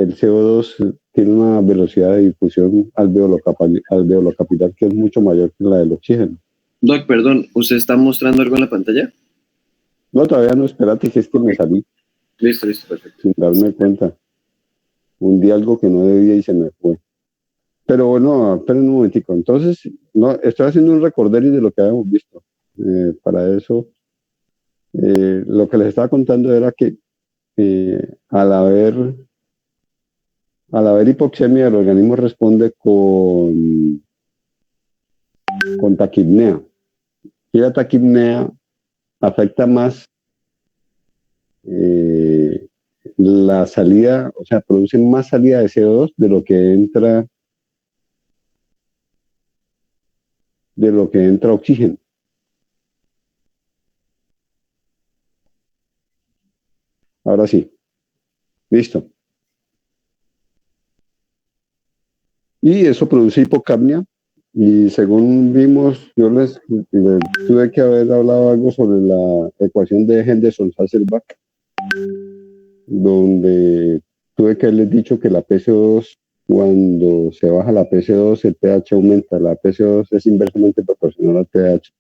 el CO2 tiene una velocidad de difusión alveolo capilar que es mucho mayor que la del oxígeno. Doc, perdón, ¿usted está mostrando algo en la pantalla? No, todavía no, espérate, que es que me salí. Listo, perfecto. Sin darme cuenta. Hundí algo que no debía y se me fue. Pero bueno, esperen un momentico. Entonces, no, estoy haciendo un recorderis de lo que habíamos visto. Para eso, lo que les estaba contando era que al haber hipoxemia, el organismo responde con taquipnea. Y la taquipnea afecta más la salida, o sea, produce más salida de CO2 de lo que entra oxígeno. Ahora sí. Listo. Y eso produce hipocapnia. Y según vimos, yo les tuve que haber hablado algo sobre la ecuación de Henderson-Hasselbalch, donde tuve que haberles dicho que la PCO2, cuando se baja la PCO2, el pH aumenta. La PCO2 es inversamente proporcional al pH.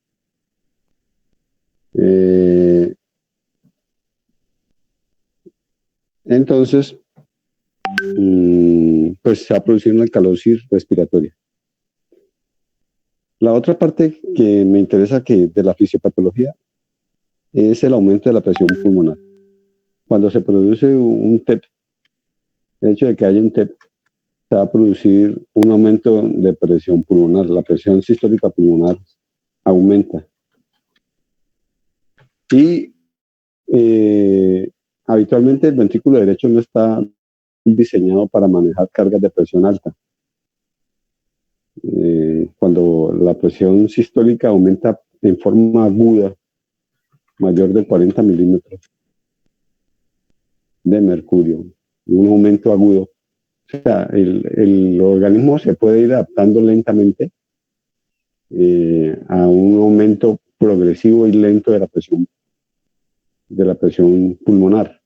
Entonces, pues se va a producir una alcalosis respiratoria. La otra parte que me interesa de la fisiopatología es el aumento de la presión pulmonar. Cuando se produce un TEP, el hecho de que haya un TEP, se va a producir un aumento de presión pulmonar. La presión sistólica pulmonar aumenta. Y habitualmente el ventrículo derecho no está diseñado para manejar cargas de presión alta. Cuando la presión sistólica aumenta en forma aguda, mayor de 40 milímetros de mercurio, un aumento agudo. O sea, el organismo se puede ir adaptando lentamente a un aumento progresivo y lento de la presión pulmonar.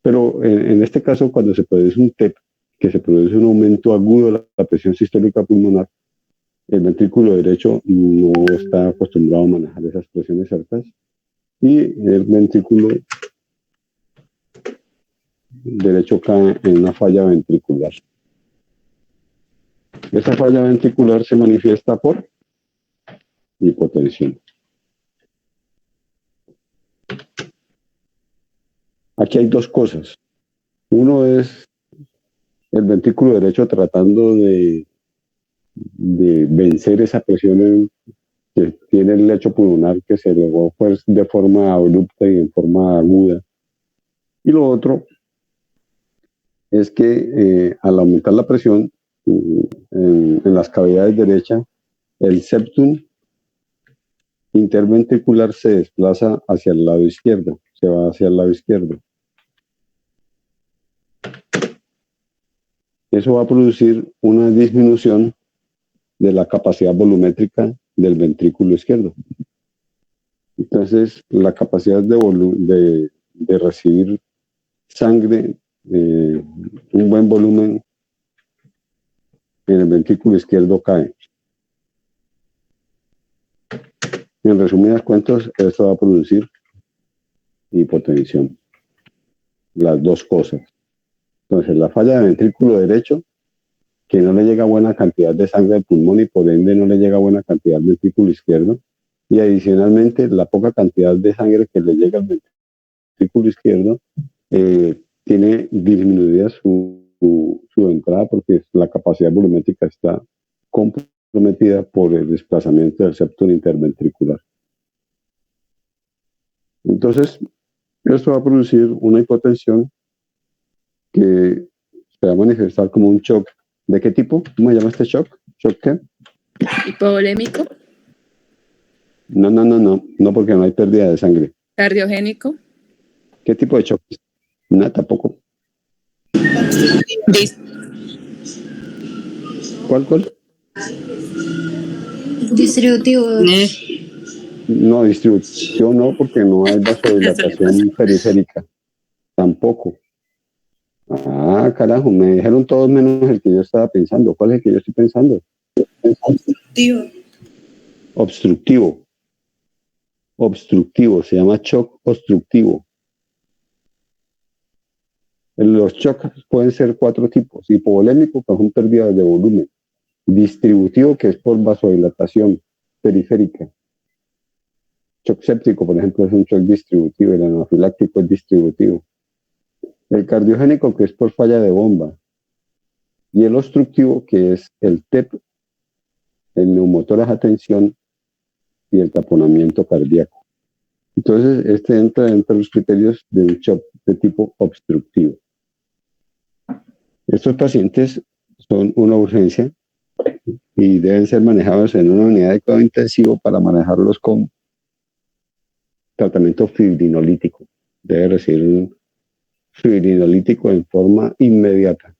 Pero en este caso, cuando se produce un TEP, que se produce un aumento agudo de la presión sistólica pulmonar, el ventrículo derecho no está acostumbrado a manejar esas presiones altas y el ventrículo derecho cae en una falla ventricular. Esa falla ventricular se manifiesta por hipotensión. Aquí hay dos cosas. Uno es el ventrículo derecho tratando de vencer esa presión que tiene el lecho pulmonar que se elevó pues, de forma abrupta y en forma aguda. Y lo otro es que al aumentar la presión en las cavidades derechas, el septum interventricular se desplaza hacia el lado izquierdo, se va hacia el lado izquierdo. Eso va a producir una disminución de la capacidad volumétrica del ventrículo izquierdo. Entonces, la capacidad de recibir sangre, un buen volumen en el ventrículo izquierdo cae. En resumidas cuentas, esto va a producir hipotensión. Las dos cosas. Entonces, la falla del ventrículo derecho, que no le llega buena cantidad de sangre al pulmón y por ende no le llega buena cantidad al ventrículo izquierdo. Y adicionalmente, la poca cantidad de sangre que le llega al ventrículo izquierdo tiene disminuida su entrada porque la capacidad volumétrica está comprometida por el desplazamiento del septum interventricular. Entonces, esto va a producir una hipotensión que se va a manifestar como un shock. ¿De qué tipo? ¿Cómo se llama este shock? ¿Shock qué? ¿Hipovolémico? No, porque no hay pérdida de sangre. ¿Cardiogénico? ¿Qué tipo de shock? No, tampoco. ¿Cuál? Distributivo. No, distribución no, porque no hay vasodilatación periférica. Tampoco. Ah, carajo, me dijeron todos menos el que yo estaba pensando. ¿Cuál es el que yo estoy pensando? Obstructivo. Obstructivo. Obstructivo, se llama shock obstructivo. Los shocks pueden ser 4 tipos. Hipovolémico, que son pérdidas de volumen. Distributivo, que es por vasodilatación periférica. Shock séptico, por ejemplo, es un shock distributivo. El anafiláctico es distributivo. El cardiogénico, que es por falla de bomba. Y el obstructivo, que es el TEP, el neumotórax a tensión y el taponamiento cardíaco. Entonces, este entra entre los criterios de un shock de tipo obstructivo. Estos pacientes son una urgencia y deben ser manejados en una unidad de cuidado intensivo para manejarlos con tratamiento fibrinolítico. Debe recibir un fibrinolítico en forma inmediata.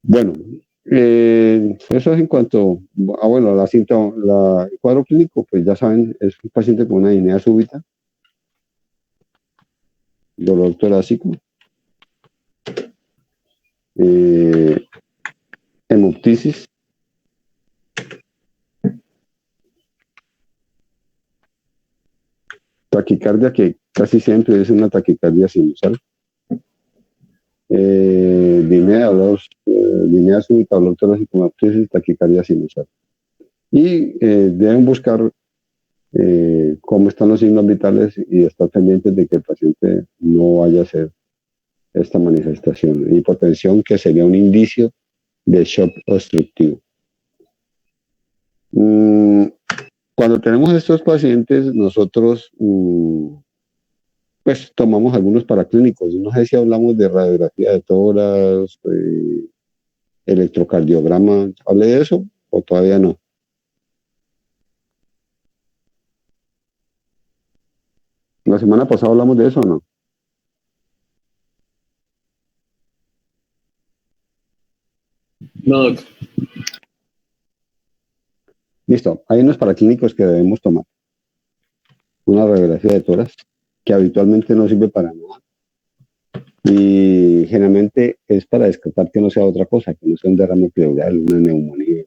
Bueno, eso es en cuanto bueno, el cuadro clínico, pues ya saben, es un paciente con una disnea súbita, dolor torácico, hemoptisis, taquicardia, que casi siempre es una taquicardia sinusal, disnea súbita, dolor torácico, hemoptisis, taquicardia sinusal. Y deben buscar cómo están los signos vitales y estar pendientes de que el paciente no vaya a hacer esta manifestación. Hipotensión, que sería un indicio de shock obstructivo. Cuando tenemos estos pacientes, nosotros pues tomamos algunos paraclínicos. No sé si hablamos de radiografía de tórax, electrocardiograma. ¿Hablé de eso o todavía no? La semana pasada hablamos de eso o no. No, doc. Listo. Hay unos paraclínicos que debemos tomar. Una radiografía de tórax, que habitualmente no sirve para nada. Y generalmente es para descartar que no sea otra cosa, que no sea un derrame pleural, una neumonía,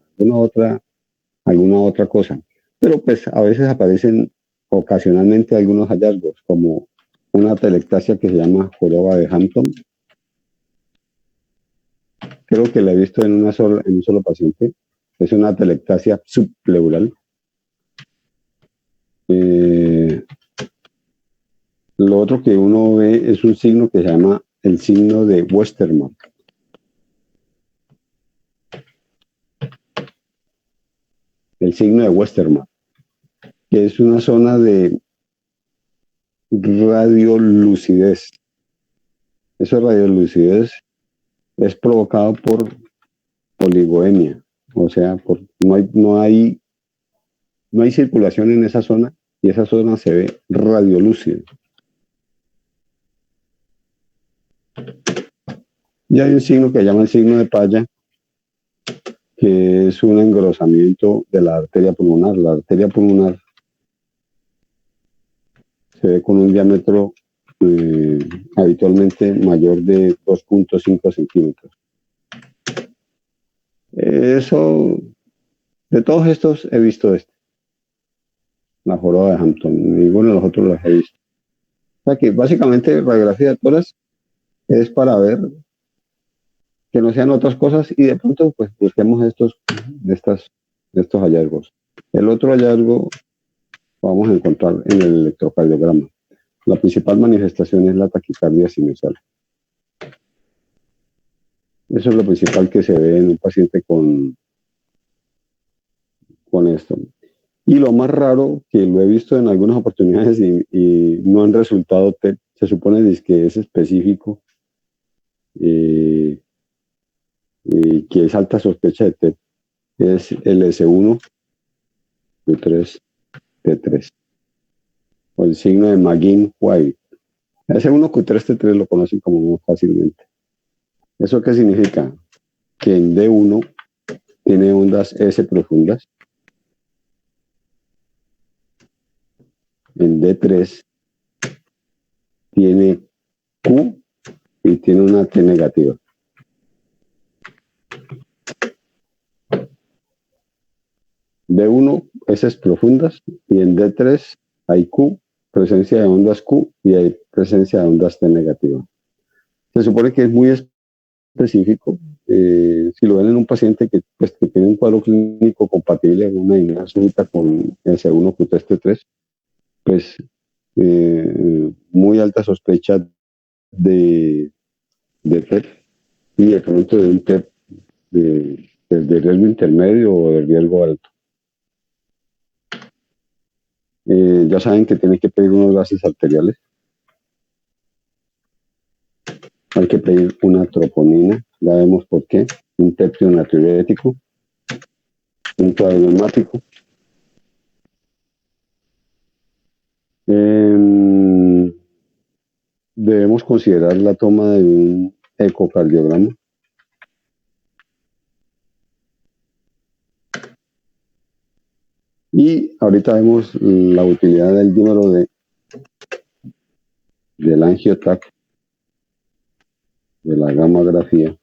alguna otra cosa. Pero pues a veces aparecen ocasionalmente algunos hallazgos, como una atelectasia que se llama joroba de Hampton. Creo que la he visto en un solo paciente. Es una atelectasia subpleural. Lo otro que uno ve es un signo que se llama el signo de Westermarck. El signo de Westermarck, que es una zona de radiolucidez. Esa radiolucidez es provocado por oligoemia, o sea, no hay circulación en esa zona y esa zona se ve radiolúcida. Y hay un signo que se llama el signo de Paya, que es un engrosamiento de la arteria pulmonar. La arteria pulmonar se ve con un diámetro habitualmente mayor de 2.5 centímetros. Eso, de todos estos he visto la joroba de Hampton, ninguno de los otros los he visto. O sea que básicamente radiografía de tórax es para ver que no sean otras cosas y de pronto pues busquemos estos hallazgos. El otro hallazgo vamos a encontrar en el electrocardiograma. La principal manifestación es la taquicardia sinusal. Eso es lo principal que se ve en un paciente con esto. Y lo más raro, que lo he visto en algunas oportunidades y no han resultado TEP, se supone que es específico, y que es alta sospecha de TEP, es el S1, Q3, T3, o el signo de McGinn-White. S1, Q3, T3 lo conocen como muy fácilmente. ¿Eso qué significa? Que en D1 tiene ondas S profundas, en D3 tiene Q y tiene una T negativa. D1, heces profundas, y en D3 hay Q, presencia de ondas Q y hay presencia de ondas T negativa. Se supone que es muy específico. Si lo ven en un paciente que tiene un cuadro clínico compatible con una dinámica súbita con el C1 QTST3, pues muy alta sospecha de TEP y de pronto de un TEP de riesgo intermedio o de riesgo alto. Ya saben que tienen que pedir unos gases arteriales. Hay que pedir una troponina, ya vemos por qué, un péptido natriurético, un cuadro neumático. Debemos considerar la toma de un ecocardiograma. Y ahorita vemos la utilidad del número del angiotac, de la gamografía.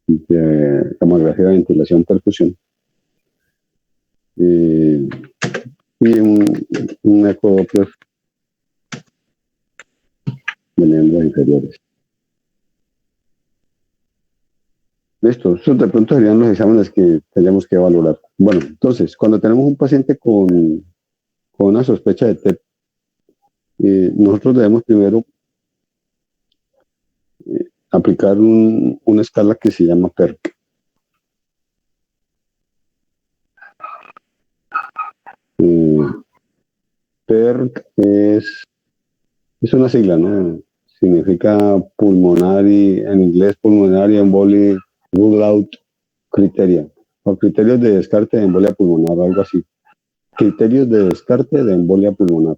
De gamografía de ventilación perfusión. Y un ecodoppler de miembros inferiores. Listo, esos de pronto serían los exámenes que tendríamos que valorar. Bueno, entonces, cuando tenemos un paciente con una sospecha de TEP, nosotros debemos primero aplicar una escala que se llama PERC. PERC es una sigla, ¿no? Significa pulmonary, en inglés pulmonary emboli rule out criteria, o criterios de descarte de embolia pulmonar, algo así. Criterios de descarte de embolia pulmonar.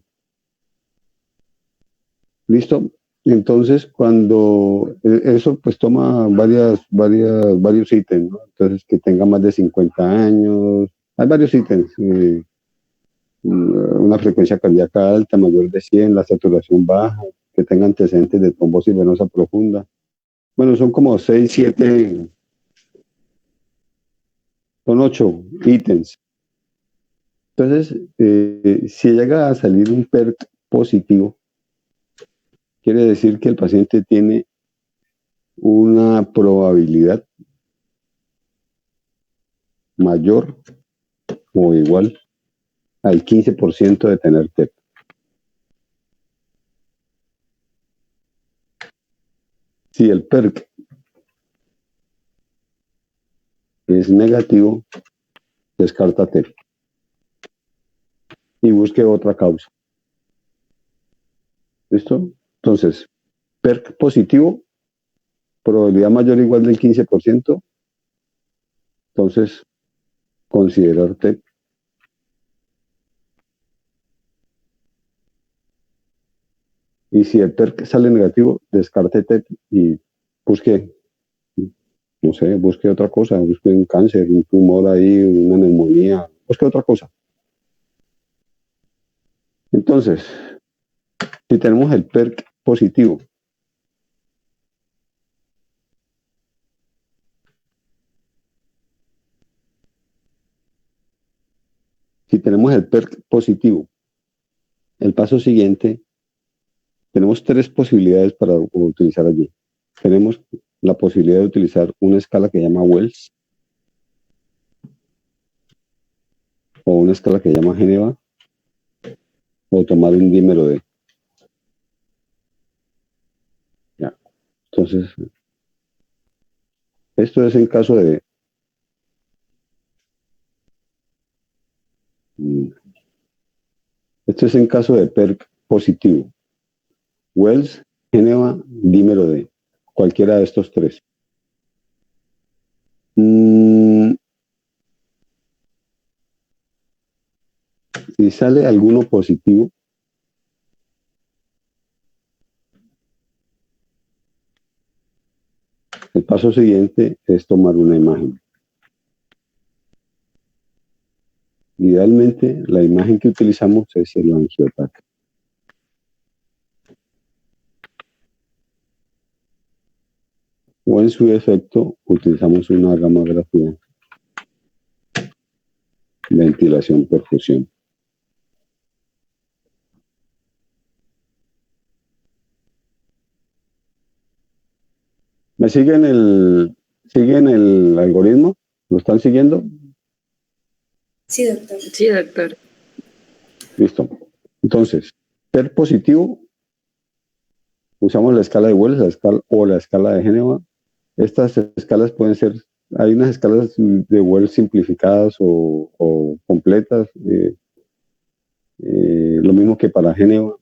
¿Listo? Entonces, cuando eso pues toma varios ítems, ¿no? Entonces, que tenga más de 50 años, hay varios ítems. Una frecuencia cardíaca alta, mayor de 100, la saturación baja, que tenga antecedentes de trombosis venosa profunda. Bueno, son como 6, 7, son 8 ítems. Entonces, si llega a salir un PERC positivo, quiere decir que el paciente tiene una probabilidad mayor o igual al 15% de tener TEP. Si el PERC es negativo, descarta TEP y busque otra causa. ¿Listo? Entonces, PERC positivo, probabilidad mayor o igual del 15%, entonces considerar TEP. Y si el PERC sale negativo, descarte TEP y busque, no sé, busque otra cosa, busque un cáncer, un tumor ahí, una neumonía, busque otra cosa. Entonces, si tenemos el PERC positivo, el paso siguiente, tenemos 3 posibilidades para utilizar allí. Tenemos la posibilidad de utilizar una escala que se llama Wells o una escala que se llama Geneva o tomar un dímero D. Ya. Entonces, esto es en caso de PERC positivo. Wells, Geneva, dímero D. Cualquiera de estos 3. Si sale alguno positivo, el paso siguiente es tomar una imagen. Idealmente, la imagen que utilizamos es el angiotac. O en su defecto, utilizamos una gamografía, ventilación, perfusión. ¿Me siguen el algoritmo? ¿Lo están siguiendo? Sí, doctor. Sí, doctor. Listo. Entonces, ser positivo, usamos la escala de Wells o la escala de Génova. Estas escalas pueden ser, hay unas escalas de Wells simplificadas o completas, lo mismo que para Génova.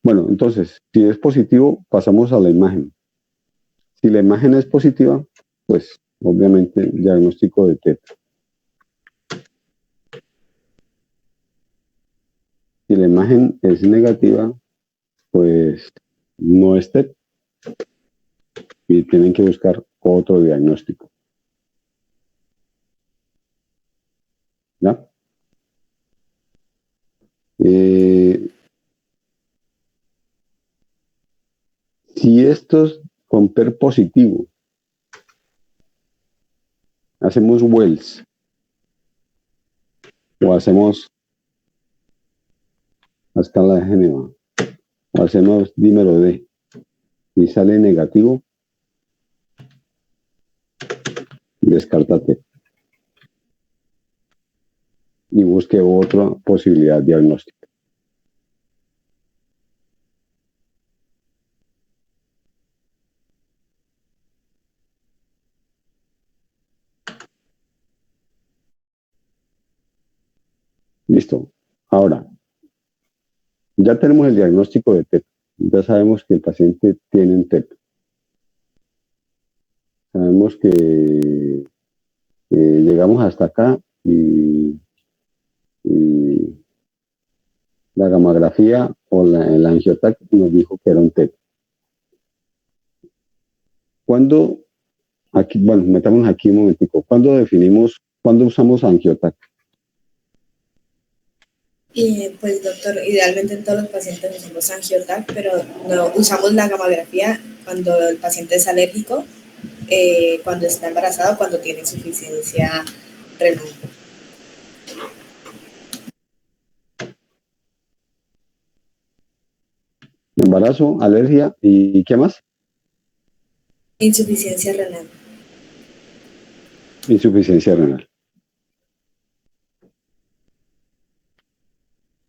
Bueno, entonces, si es positivo, pasamos a la imagen. Si la imagen es positiva, pues obviamente diagnóstico de TEP. Si la imagen es negativa, pues no es TEP y tienen que buscar otro diagnóstico. ¿Ya? Si estos con PER positivo, hacemos Wells o hacemos la escala de Génova o hacemos dímero D y sale negativo, descártate y busque otra posibilidad diagnóstica. Listo. Ahora, ya tenemos el diagnóstico de TEP. Ya sabemos que el paciente tiene un TEP. Sabemos que llegamos hasta acá y la gamografía o el angiotac nos dijo que era un TEP. ¿Cuándo? Aquí, bueno, metámonos aquí un momentico. ¿Cuándo usamos angiotac? Pues, doctor, idealmente en todos los pacientes usamos angiotac, pero no usamos la gamografía cuando el paciente es alérgico, cuando está embarazado, cuando tiene insuficiencia renal. Embarazo, alergia y ¿qué más? Insuficiencia renal. Insuficiencia renal.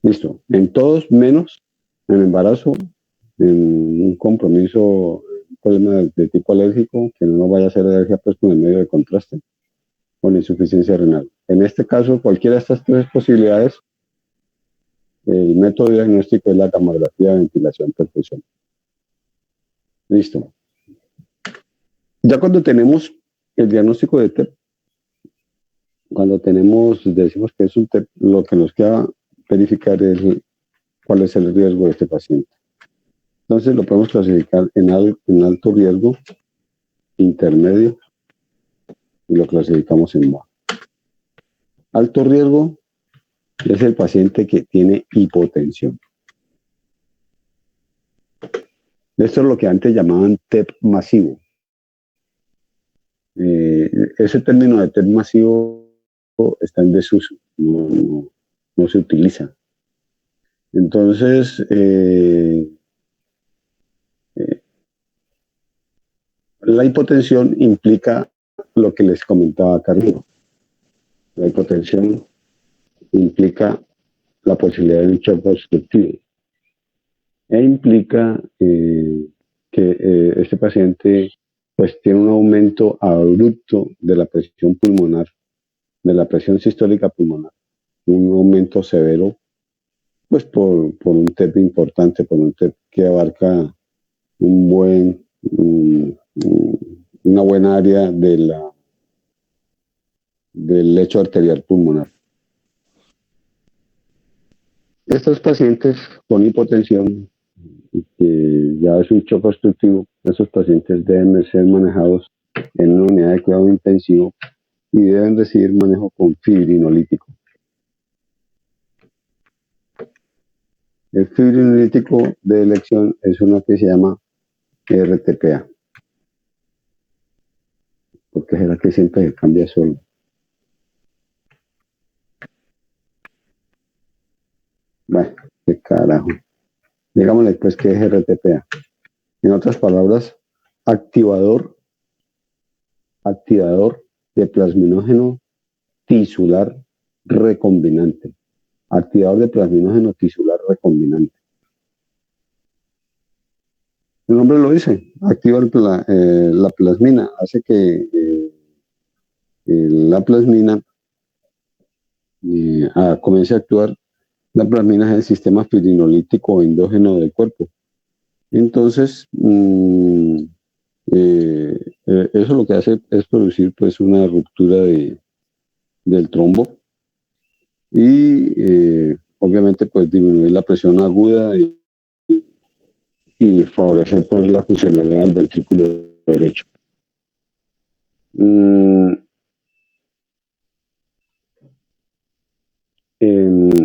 Listo. En todos menos en embarazo, en un compromiso, un problema de tipo alérgico, que no vaya a ser alergia pues con el medio de contraste, con insuficiencia renal. En este caso, cualquiera de estas tres posibilidades, el método diagnóstico es la gamografía, ventilación, perfusión. Listo. Ya cuando tenemos el diagnóstico de TEP, decimos que es un TEP, lo que nos queda verificar es cuál es el riesgo de este paciente. Entonces lo podemos clasificar en alto riesgo, intermedio, y lo clasificamos en bajo. Alto riesgo es el paciente que tiene hipotensión. Esto es lo que antes llamaban TEP masivo. Ese término de TEP masivo está en desuso, no se utiliza. Entonces, la hipotensión implica lo que les comentaba acá arriba. La hipotensión implica la posibilidad de un shock obstructivo e implica que este paciente pues tiene un aumento abrupto de la presión pulmonar, de la presión sistólica pulmonar, un aumento severo pues por un TEP importante, por un TEP que abarca una buena área del lecho arterial pulmonar. Estos pacientes con hipotensión, que ya es un shock obstructivo, esos pacientes deben ser manejados en una unidad de cuidado intensivo y deben recibir manejo con fibrinolítico. El fibrinolítico de elección es uno que se llama RTPA. Porque será que siempre se cambia solo. Bueno, qué carajo. Digámosle pues que es RTPA. En otras palabras, activador de plasminógeno tisular recombinante. Activador de plasminógeno tisular recombinante. El nombre lo dice, activa la plasmina, hace que la plasmina comience a actuar. La plasmina es el sistema fibrinolítico endógeno del cuerpo. Entonces, eso lo que hace es producir pues una ruptura del trombo y obviamente pues disminuir la presión aguda y favorecer pues la funcionalidad del ventrículo derecho.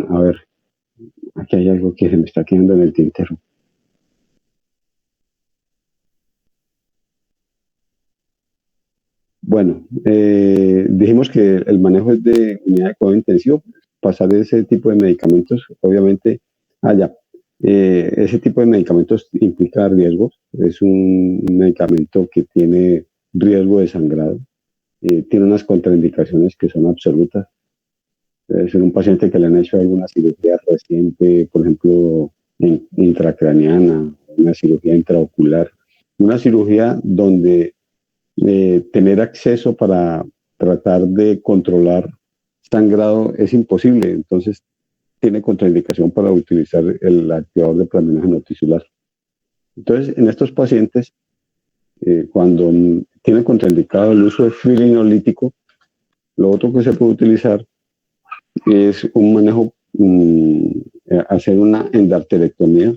A ver, aquí hay algo que se me está quedando en el tintero. Bueno, dijimos que el manejo es de unidad de cuidado intensivo. Pasar de ese tipo de medicamentos, obviamente, ese tipo de medicamentos implica riesgos. Es un medicamento que tiene riesgo de sangrado, tiene unas contraindicaciones que son absolutas. Es un paciente que le han hecho alguna cirugía reciente, por ejemplo, intracraneana, una cirugía intraocular, una cirugía donde tener acceso para tratar de controlar sangrado es imposible, entonces tiene contraindicación para utilizar el activador de plasminógeno tisular. Entonces, en estos pacientes, cuando tiene contraindicado el uso de fibrinolítico, lo otro que se puede utilizar es un manejo, hacer una endarterectomía.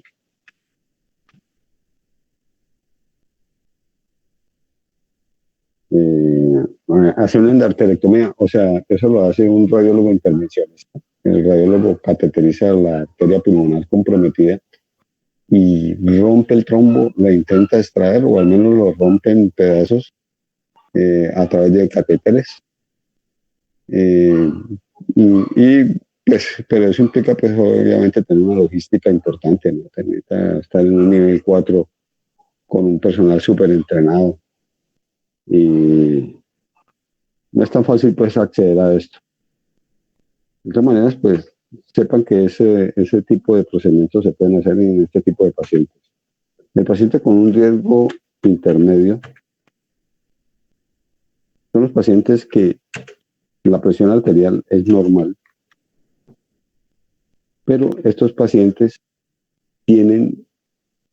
Hacer una endarterectomía, o sea, eso lo hace un radiólogo intervencionista. El radiólogo cateteriza la arteria pulmonar comprometida y rompe el trombo, la intenta extraer o al menos lo rompe en pedazos a través de catéteres. Pues, pero eso implica pues obviamente tener una logística importante, ¿no? Estar en un nivel 4 con un personal súper entrenado y no es tan fácil pues acceder a esto. De todas maneras, pues sepan que ese tipo de procedimientos se pueden hacer en este tipo de pacientes. El paciente con un riesgo intermedio son los pacientes que la presión arterial es normal, pero estos pacientes tienen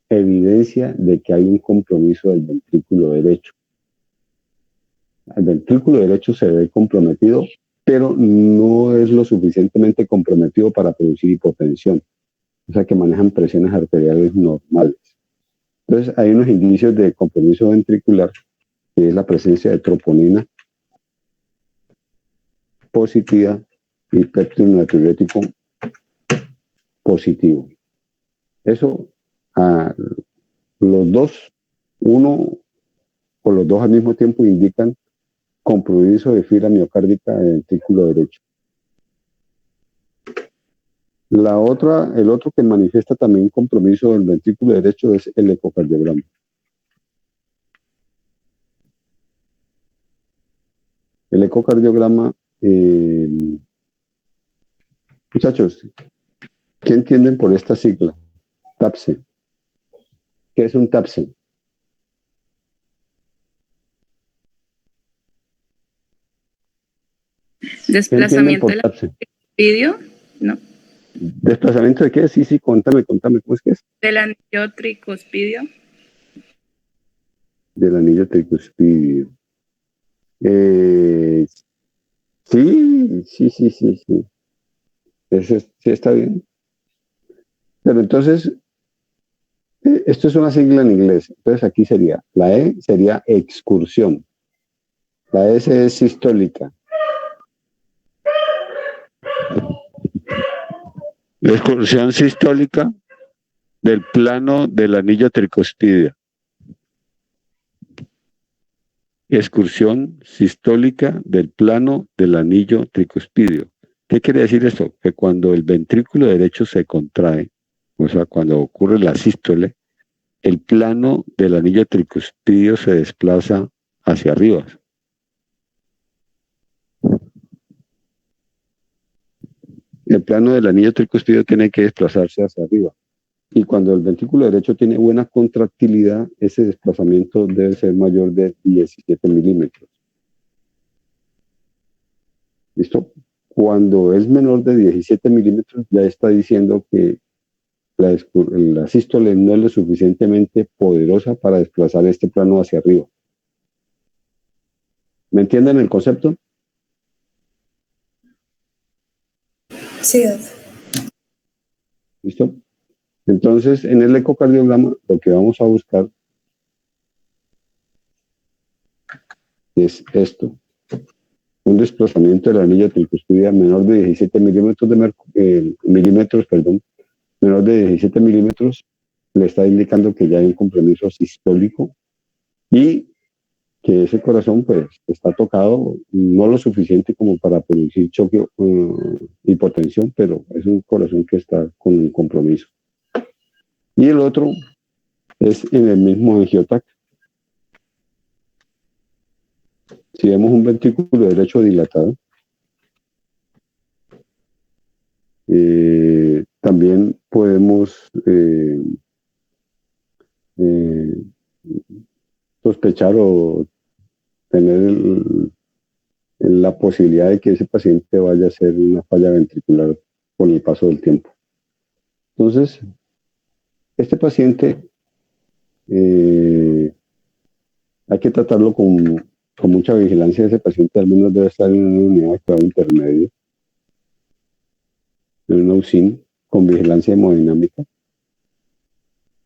evidencia de que hay un compromiso del ventrículo derecho. El ventrículo derecho se ve comprometido, pero no es lo suficientemente comprometido para producir hipotensión. O sea que manejan presiones arteriales normales. Entonces hay unos indicios de compromiso ventricular, que es la presencia de troponina positiva y péptido natriurético positivo. Eso, los dos, uno o los dos al mismo tiempo indican compromiso de fibra miocárdica del ventrículo derecho. El otro que manifiesta también compromiso del ventrículo derecho es el ecocardiograma. El ecocardiograma, muchachos, ¿qué entienden por esta sigla? TAPSE. ¿Qué es un TAPSE? Desplazamiento del tricuspidio, ¿no? ¿Desplazamiento de qué? Sí, contame, ¿cómo es que es? Del anillo tricuspidio. Del anillo tricuspidio. Sí. Eso sí está bien. Pero entonces, esto es una sigla en inglés. Entonces la E sería excursión. La S es sistólica. Excursión sistólica del plano del anillo tricuspidio. Excursión sistólica del plano del anillo tricuspidio. ¿Qué quiere decir esto? Que cuando el ventrículo derecho se contrae, o sea, cuando ocurre la sístole, el plano del anillo tricuspidio se desplaza hacia arriba. El plano del anillo tricuspidio tiene que desplazarse hacia arriba. Y cuando el ventrículo derecho tiene buena contractilidad, ese desplazamiento debe ser mayor de 17 milímetros. ¿Listo? Cuando es menor de 17 milímetros, ya está diciendo que la sístole no es lo suficientemente poderosa para desplazar este plano hacia arriba. ¿Me entienden el concepto? Sí. ¿Listo? Entonces, en el ecocardiograma, lo que vamos a buscar es esto. Un desplazamiento de la anilla tricuspidia menor de 17 milímetros, menor de 17 milímetros, le está indicando que ya hay un compromiso sistólico y que ese corazón pues está tocado, no lo suficiente como para producir choque, hipotensión, pero es un corazón que está con un compromiso. Y el otro es en el mismo angiotac. Si vemos un ventrículo derecho dilatado, también podemos sospechar o tener la posibilidad de que ese paciente vaya a hacer una falla ventricular con el paso del tiempo. Entonces, este paciente hay que tratarlo con mucha vigilancia. Ese paciente al menos debe estar en una unidad de cuidado intermedio, en una UCIN, con vigilancia hemodinámica.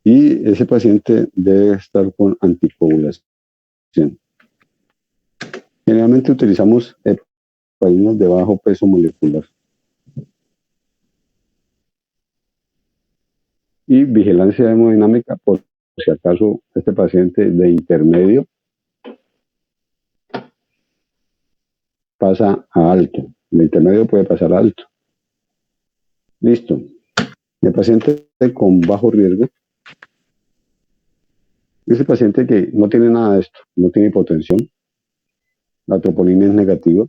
Y ese paciente debe estar con anticoagulación. Generalmente utilizamos heparinas de bajo peso molecular. Y vigilancia hemodinámica por si acaso este paciente de intermedio pasa a alto. De intermedio puede pasar a alto. Listo. El paciente con bajo riesgo, ese paciente que no tiene nada de esto, no tiene hipotensión, la troponina es negativa,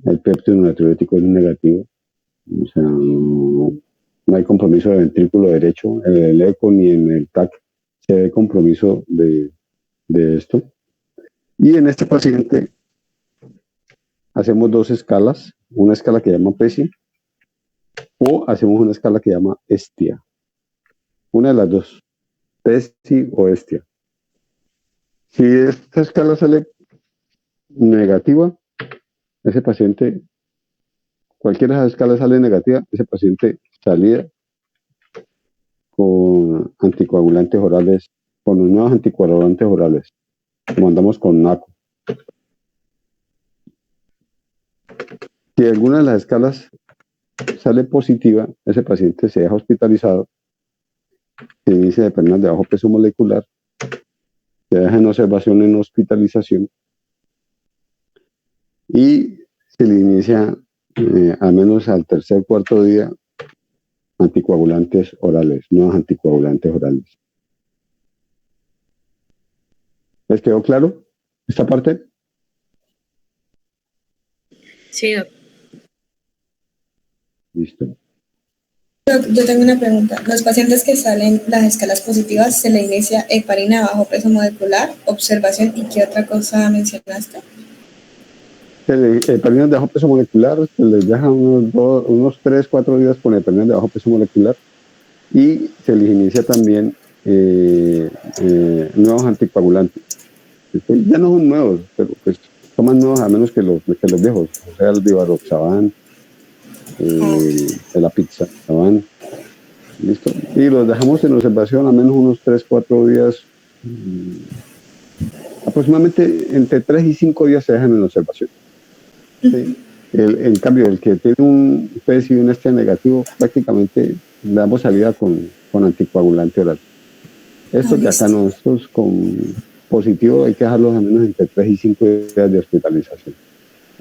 el péptido natriurético es negativo, o sea, no hay compromiso de ventrículo derecho, en el eco ni en el TAC se ve compromiso de esto. Y en este paciente hacemos dos escalas, una escala que llama PESI o hacemos una escala que llama ESTIA. Una de las dos, PESI o ESTIA. Si esta escala sale negativa, ese paciente, cualquiera de esas escalas sale negativa, ese paciente salía con anticoagulantes orales, con los nuevos anticoagulantes orales. Lo mandamos con NACO. Si alguna de las escalas sale positiva, ese paciente se deja hospitalizado, se inicia de heparina de bajo peso molecular, se deja en observación en hospitalización y se le inicia al menos al tercer o cuarto día anticoagulantes orales, nuevos anticoagulantes orales. ¿Les quedó claro esta parte? Sí, doctor. Listo. Yo tengo una pregunta. Los pacientes que salen las escalas positivas, ¿se le inicia heparina de bajo peso molecular, observación y qué otra cosa mencionaste? Heparinas de bajo peso molecular, se les deja unos 3-4 días con heparinas de bajo peso molecular y se les inicia también nuevos anticoagulantes. Ya no son nuevos, pero pues son más nuevos a menos que los viejos, o sea, el Divaroxaban, el Apixaban, listo. Y los dejamos en observación a menos unos 3-4 días, aproximadamente entre 3 y 5 días se dejan en observación. ¿Sí? En cambio, el que tiene un PES y un este negativo, prácticamente le damos salida con anticoagulante oral. Estos de acá listo. no, estos con positivo hay que dejarlos al menos entre 3 y 5 días de hospitalización.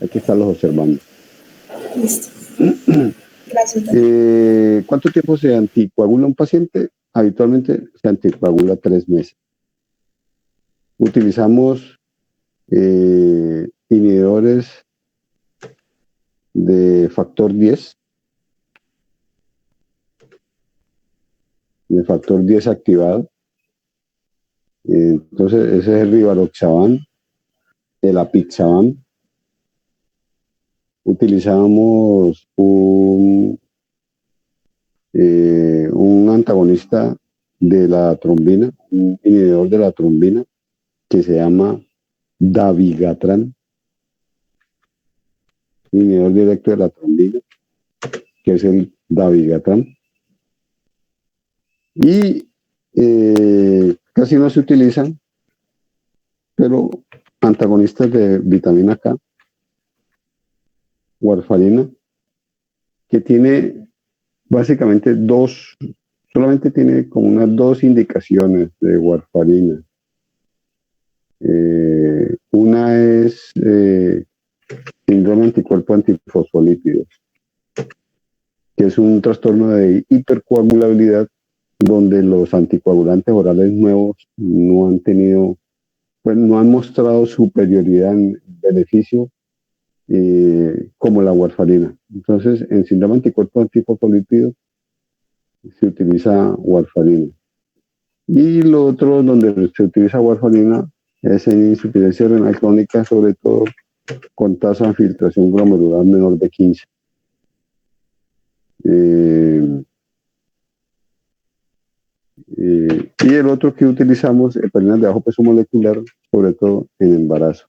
Hay que estarlos observando. Listo. Gracias, doctor. ¿Cuánto tiempo se anticoagula un paciente? Habitualmente se anticoagula 3 meses. Utilizamos inhibidores de factor 10, de factor 10 activado. Entonces, ese es el Rivaroxaban, el Apixaban. Utilizamos un antagonista de la trombina, un inhibidor de la trombina que se llama Dabigatran, inhibidor directo de la trombina, que es el Dabigatran. Y casi no se utilizan, pero antagonistas de vitamina K, warfarina, que tiene básicamente solamente tiene como unas 2 indicaciones de warfarina. Una es síndrome anticuerpo antifosfolípidos, que es un trastorno de hipercoagulabilidad donde los anticoagulantes orales nuevos no han tenido, pues no han mostrado superioridad en beneficio como la warfarina. Entonces, en síndrome anticuerpo antifosfolípidos se utiliza warfarina. Y lo otro donde se utiliza warfarina es en insuficiencia renal crónica, sobre todo con tasa de filtración glomerular menor de 15. Y el otro que utilizamos, heparinas de bajo peso molecular, sobre todo en embarazo.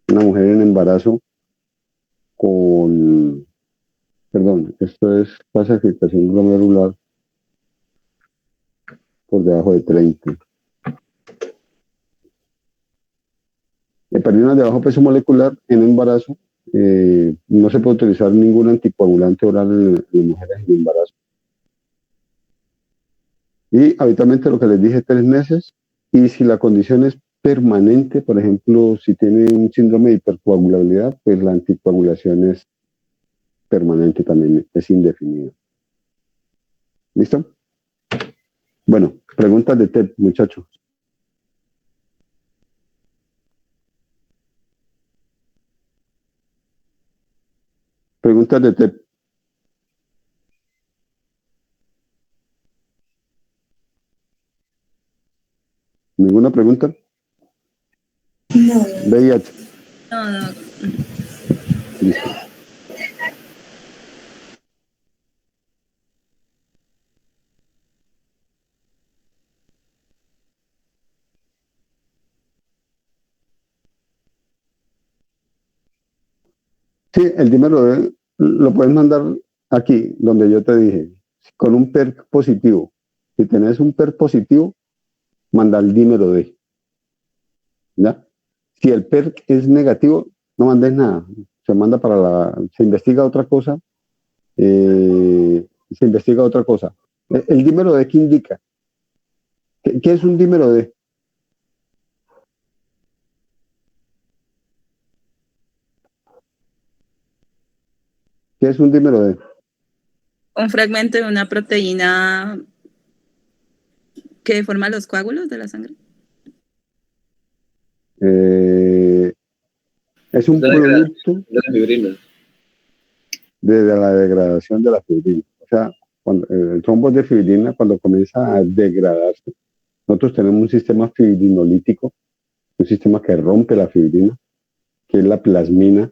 Una mujer en embarazo esto es tasa de filtración glomerular por debajo de 30. Heparinas de bajo peso molecular en embarazo, no se puede utilizar ningún anticoagulante oral en mujeres en embarazo. Y habitualmente lo que les dije, 3 meses, y si la condición es permanente, por ejemplo, si tiene un síndrome de hipercoagulabilidad, pues la anticoagulación es permanente también, es indefinida. ¿Listo? Bueno, preguntas de TEP, muchachos. Preguntas de TEP. ¿Ninguna pregunta? No. VIH. No. Listo. Sí, el dímero D lo puedes mandar aquí, donde yo te dije, con un PERC positivo. Si tenés un PERC positivo, manda el dímero D. ¿Ya? Si el PERC es negativo, no mandes nada. Se manda se investiga otra cosa. Se investiga otra cosa. El dímero D, ¿qué indica? ¿Qué es un dímero D? ¿Qué es un dímero D? Un fragmento de una proteína que forma los coágulos de la sangre. Es un producto de la fibrina. de la degradación de la fibrina. O sea, cuando el trombo de fibrina, cuando comienza a degradarse, nosotros tenemos un sistema fibrinolítico, un sistema que rompe la fibrina, que es la plasmina.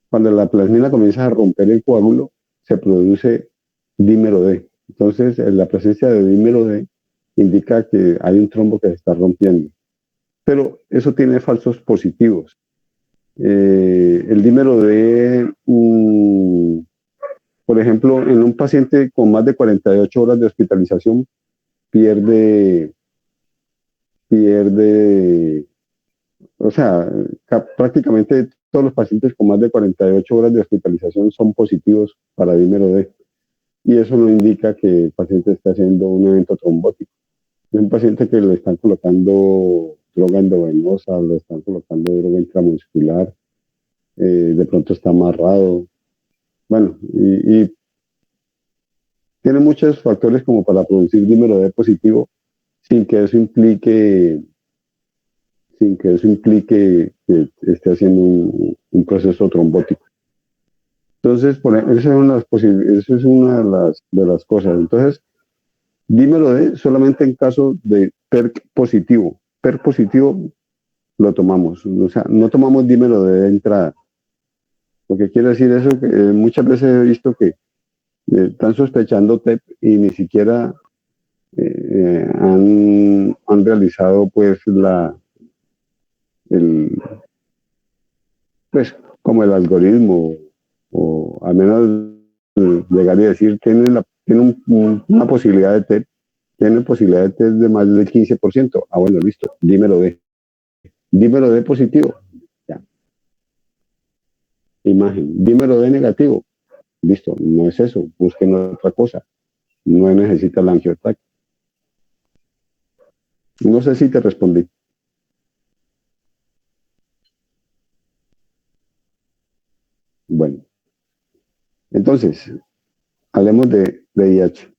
Cuando la plasmina comienza a romper el coágulo, se produce dímero D. Entonces, la presencia de dímero D indica que hay un trombo que se está rompiendo. Pero eso tiene falsos positivos. El dímero D, por ejemplo, en un paciente con más de 48 horas de hospitalización, pierde, o sea, prácticamente todos los pacientes con más de 48 horas de hospitalización son positivos para dímero D. Y eso no indica que el paciente esté haciendo un evento trombótico. Es un paciente que le están colocando droga endovenosa, le están colocando droga intramuscular, de pronto está amarrado. Bueno, y tiene muchos factores como para producir dímero D positivo sin que eso implique que esté haciendo un proceso trombótico. Entonces, esa es una de las cosas. Entonces, dímero D solamente en caso de PERC positivo. PERC positivo lo tomamos. O sea, no tomamos dímero D de entrada. Lo que quiere decir eso, que muchas veces he visto que están sospechando TEP y ni siquiera han realizado pues pues como el algoritmo, o al menos llegar y decir, tiene una posibilidad de TEP, tiene posibilidad de TEP de más del 15%. Ah, bueno, listo, dímelo D positivo, ya. Imagen, dímelo D negativo, listo, no es eso, busquen otra cosa, no necesita la angiotac. No sé si te respondí. Bueno, entonces, hablemos de VIH.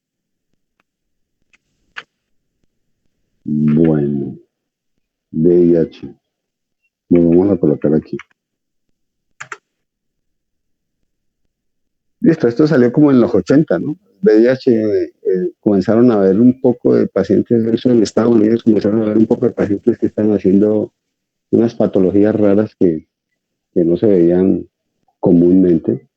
Bueno, VIH. Lo vamos a colocar aquí. Listo, esto salió como en los 80, ¿no? VIH, comenzaron a ver un poco de pacientes, eso en Estados Unidos, comenzaron a ver un poco de pacientes que están haciendo unas patologías raras que no se veían comúnmente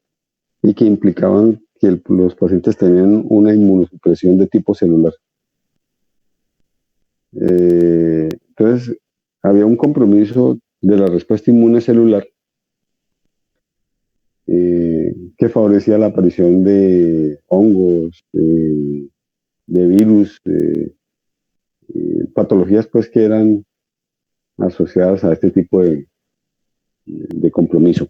y que implicaban que los pacientes tenían una inmunosupresión de tipo celular. Entonces, había un compromiso de la respuesta inmune celular que favorecía la aparición de hongos, de virus, patologías pues que eran asociadas a este tipo de compromiso.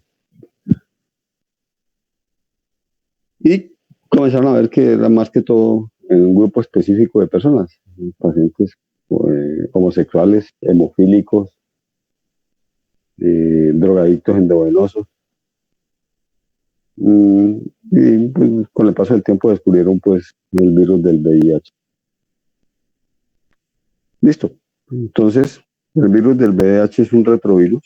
Y comenzaron a ver que era más que todo en un grupo específico de personas, pacientes homosexuales, hemofílicos, drogadictos endovenosos. Y pues, con el paso del tiempo descubrieron pues el virus del VIH. Listo. Entonces, el virus del VIH es un retrovirus.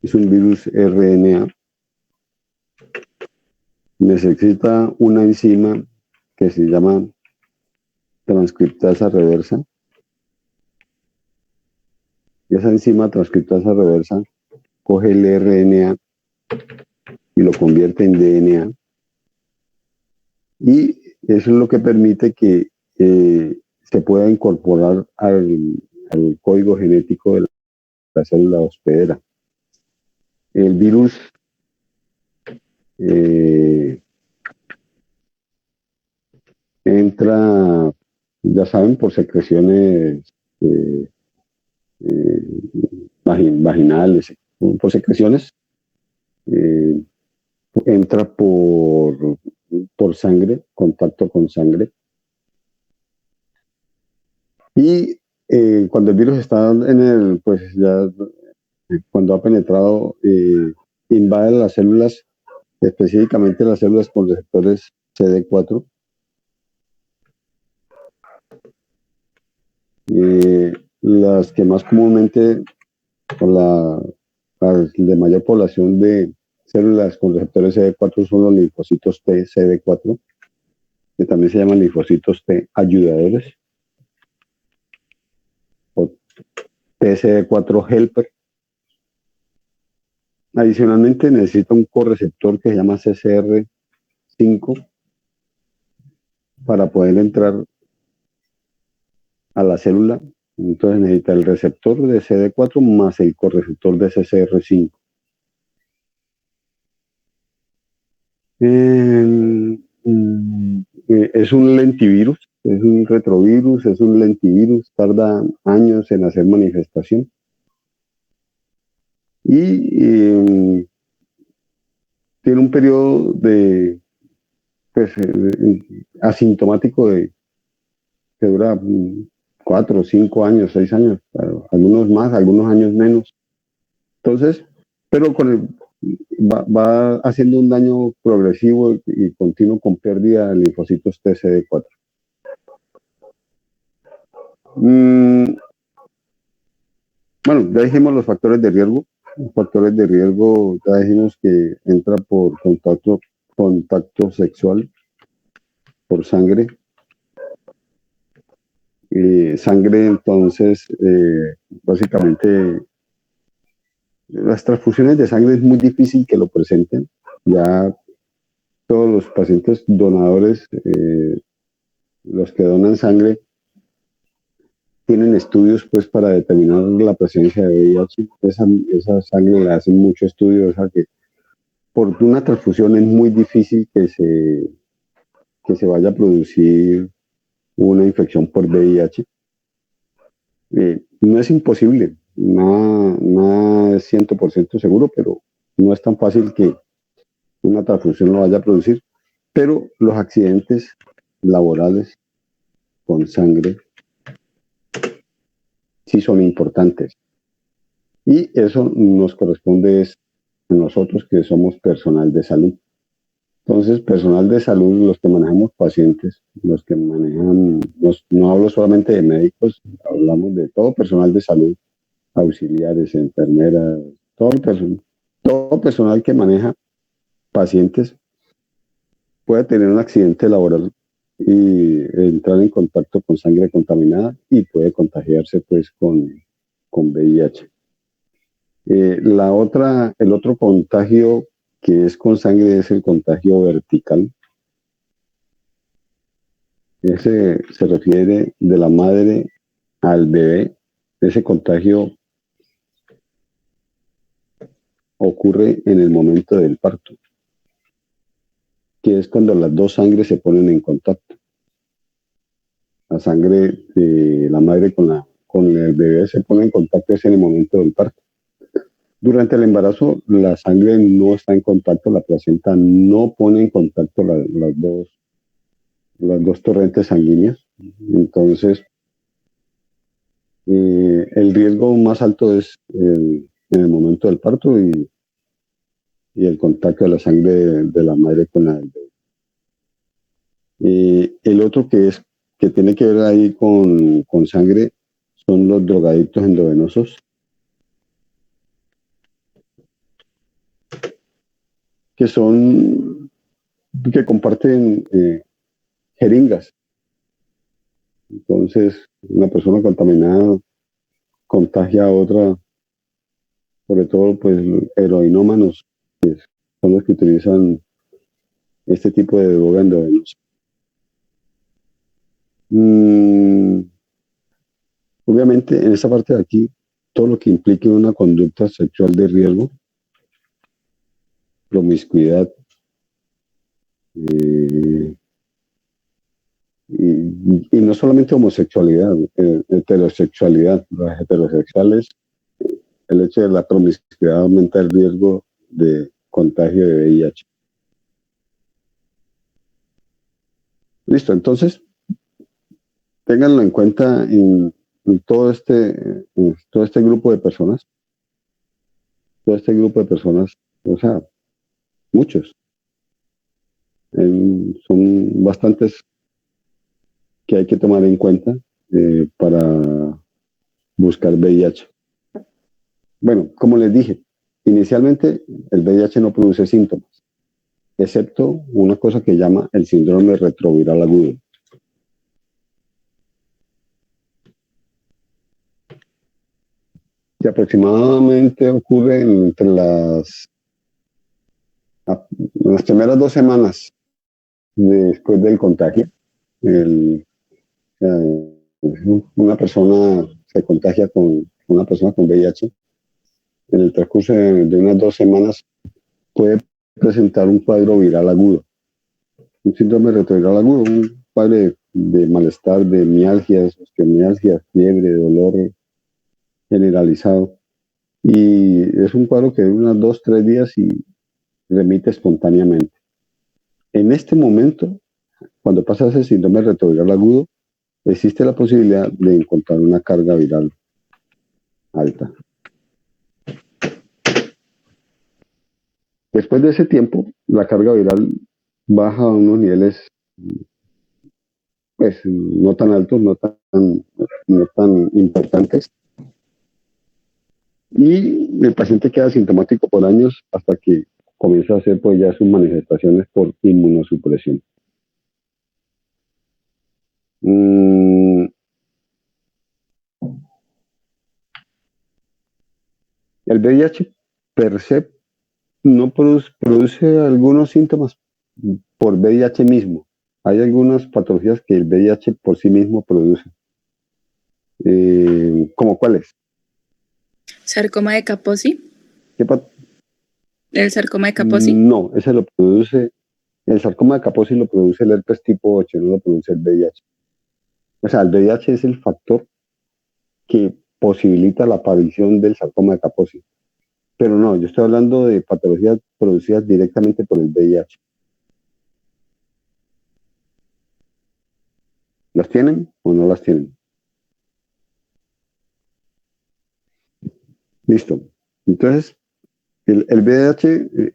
Es un virus RNA. Necesita una enzima que se llama transcriptasa reversa. Y esa enzima transcriptasa reversa coge el RNA y lo convierte en DNA. Y eso es lo que permite que se pueda incorporar al código genético de la célula hospedera. El virus entra, ya saben, por secreciones vaginales, por secreciones, entra por sangre, contacto con sangre. Y cuando el virus está pues ya cuando ha penetrado, invade las células, específicamente las células con receptores CD4. Las que más comúnmente, la de mayor población de células con receptores CD4 son los linfocitos T CD4, que también se llaman linfocitos T ayudadores, o TCD4 helper. Adicionalmente necesita un correceptor que se llama CCR5 para poder entrar a la célula. Entonces necesita el receptor de CD4 más el correceptor de CCR5. Es un lentivirus, es un retrovirus, es un lentivirus, tarda años en hacer manifestación. y tiene un periodo de pues, asintomático que dura 4, 5 años, 6 años, algunos más, algunos años menos. Entonces, pero va haciendo un daño progresivo y continuo con pérdida de linfocitos TCD4. Bueno, ya dijimos los factores de riesgo. Los factores de riesgo, ya dijimos que entra por contacto sexual, por sangre. Sangre, entonces, básicamente, las transfusiones de sangre es muy difícil que lo presenten. Ya todos los pacientes donadores, los que donan sangre, tienen estudios pues para determinar la presencia de VIH. Esa sangre le hacen mucho estudio, o sea que por una transfusión es muy difícil que se vaya a producir una infección por VIH. No es imposible, nada es 100% seguro, pero no es tan fácil que una transfusión lo vaya a producir. Pero los accidentes laborales con sangre sí son importantes. Y eso nos corresponde a nosotros que somos personal de salud. Entonces, personal de salud, los que manejamos pacientes, los que manejan, no hablo solamente de médicos, hablamos de todo personal de salud, auxiliares, enfermeras, todo personal que maneja pacientes puede tener un accidente laboral y entrar en contacto con sangre contaminada y puede contagiarse pues con VIH. El otro contagio que es con sangre es el contagio vertical. Ese se refiere de la madre al bebé. Ese contagio ocurre en el momento del parto, que es cuando las dos sangres se ponen en contacto. La sangre de la madre con el bebé se pone en contacto en el momento del parto. Durante el embarazo, la sangre no está en contacto, la placenta no pone en contacto las dos torrentes sanguíneas. Entonces, el riesgo más alto es en el momento del parto y el contacto de la sangre de la madre con la del bebé. El otro que tiene que ver ahí con sangre son los drogadictos endovenosos, que comparten jeringas. Entonces, una persona contaminada contagia a otra, sobre todo pues heroinómanos, que son los que utilizan este tipo de droga endovenosa. Obviamente, en esta parte de aquí, todo lo que implique una conducta sexual de riesgo, promiscuidad, y no solamente homosexualidad, heterosexualidad. Las heterosexuales, el hecho de la promiscuidad aumenta el riesgo de contagio de VIH. Listo, entonces, ténganlo en cuenta en todo este grupo de personas. Todo este grupo de personas, o sea, muchos. Son bastantes que hay que tomar en cuenta para buscar VIH. Bueno, como les dije, inicialmente el VIH no produce síntomas, excepto una cosa que llama el síndrome retroviral agudo. Que aproximadamente ocurre entre las primeras 2 semanas después del contagio. Una persona se contagia con una persona con VIH. En el transcurso de unas 2 semanas puede presentar un cuadro viral agudo, un síndrome retroviral agudo, un cuadro de malestar, de mialgias, fiebre, dolor generalizado. y es un cuadro que dura unos 2, 3 días y remite espontáneamente. En este momento, cuando pasa ese síndrome retroviral agudo, existe la posibilidad de encontrar una carga viral alta. Después de ese tiempo, la carga viral baja a unos niveles pues no tan altos, no tan importantes, y el paciente queda asintomático por años hasta que comienza a hacer pues ya sus manifestaciones por inmunosupresión. El VIH per se no produce algunos síntomas por VIH mismo. Hay algunas patologías que el VIH por sí mismo produce. ¿Cómo cuáles? Sarcoma de Kaposi. ¿Qué pat- El sarcoma de Kaposi. No, ese lo produce, el sarcoma de Kaposi lo produce el herpes tipo 8, no lo produce el VIH. O sea, el VIH es el factor que posibilita la aparición del sarcoma de Kaposi. Pero no, yo estoy hablando de patologías producidas directamente por el VIH. ¿Las tienen o no las tienen? Listo. Entonces, el VIH,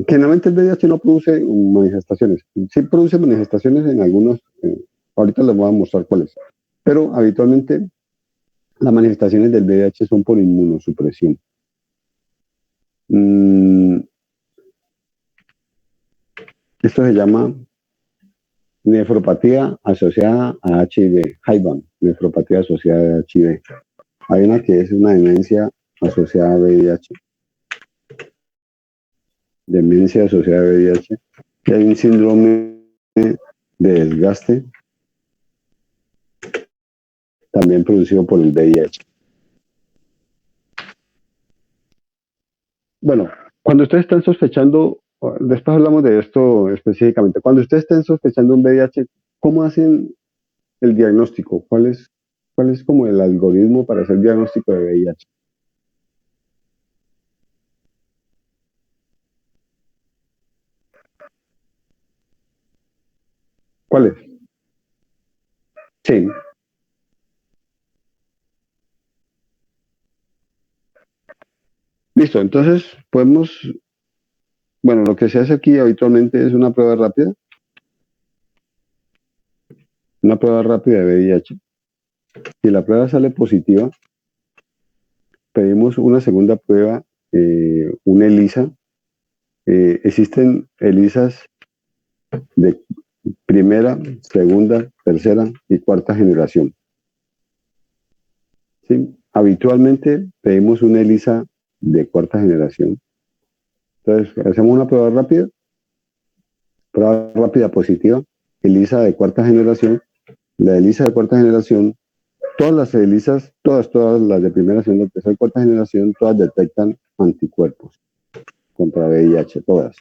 generalmente el VIH no produce manifestaciones. Sí produce manifestaciones en algunos, ahorita les voy a mostrar cuáles. Pero habitualmente las manifestaciones del VIH son por inmunosupresión. Esto se llama nefropatía asociada a HIV, HIVAM, nefropatía asociada a HIV. Hay una que es una demencia asociada a VIH, demencia asociada a VIH, y hay un síndrome de desgaste también producido por el VIH. Bueno, cuando ustedes están sospechando, después hablamos de esto específicamente, cuando ustedes estén sospechando un VIH, ¿cómo hacen el diagnóstico? ¿Cuál es como el algoritmo para hacer diagnóstico de VIH? ¿Cuál es? Sí. Listo, entonces bueno, lo que se hace aquí habitualmente es una prueba rápida de VIH. Si la prueba sale positiva, pedimos una segunda prueba, una ELISA. Existen ELISAs de primera, segunda, tercera y cuarta generación. ¿Sí? Habitualmente pedimos una ELISA de cuarta generación. Entonces, hacemos una prueba rápida positiva, ELISA de cuarta generación. La ELISA de cuarta generación, todas las ELISAs, todas las de primera, segunda, tercera y cuarta generación, todas detectan anticuerpos contra VIH, todas.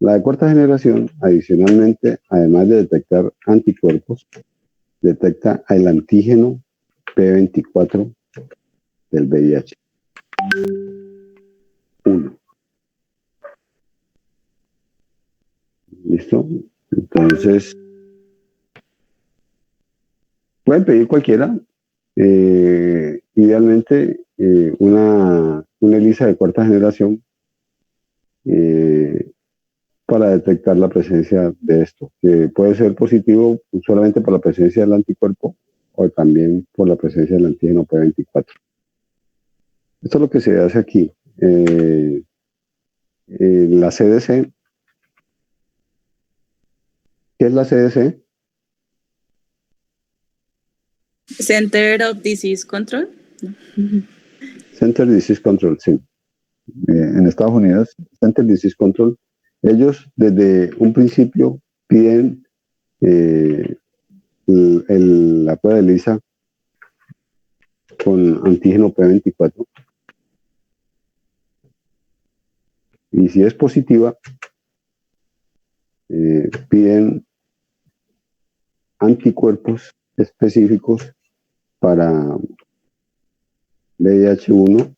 La de cuarta generación, adicionalmente, además de detectar anticuerpos, detecta el antígeno P24 del VIH. 1. ¿Listo? Entonces, pueden pedir cualquiera. Idealmente, una ELISA de cuarta generación para detectar la presencia de esto, que puede ser positivo solamente por la presencia del anticuerpo o también por la presencia del antígeno P24. Esto es lo que se hace aquí. La CDC, ¿qué es la CDC? Center of Disease Control. Center Disease Control, sí. En Estados Unidos, Center Disease Control, ellos desde un principio piden la prueba de ELISA con antígeno P24. Y si es positiva, piden anticuerpos específicos para VIH-1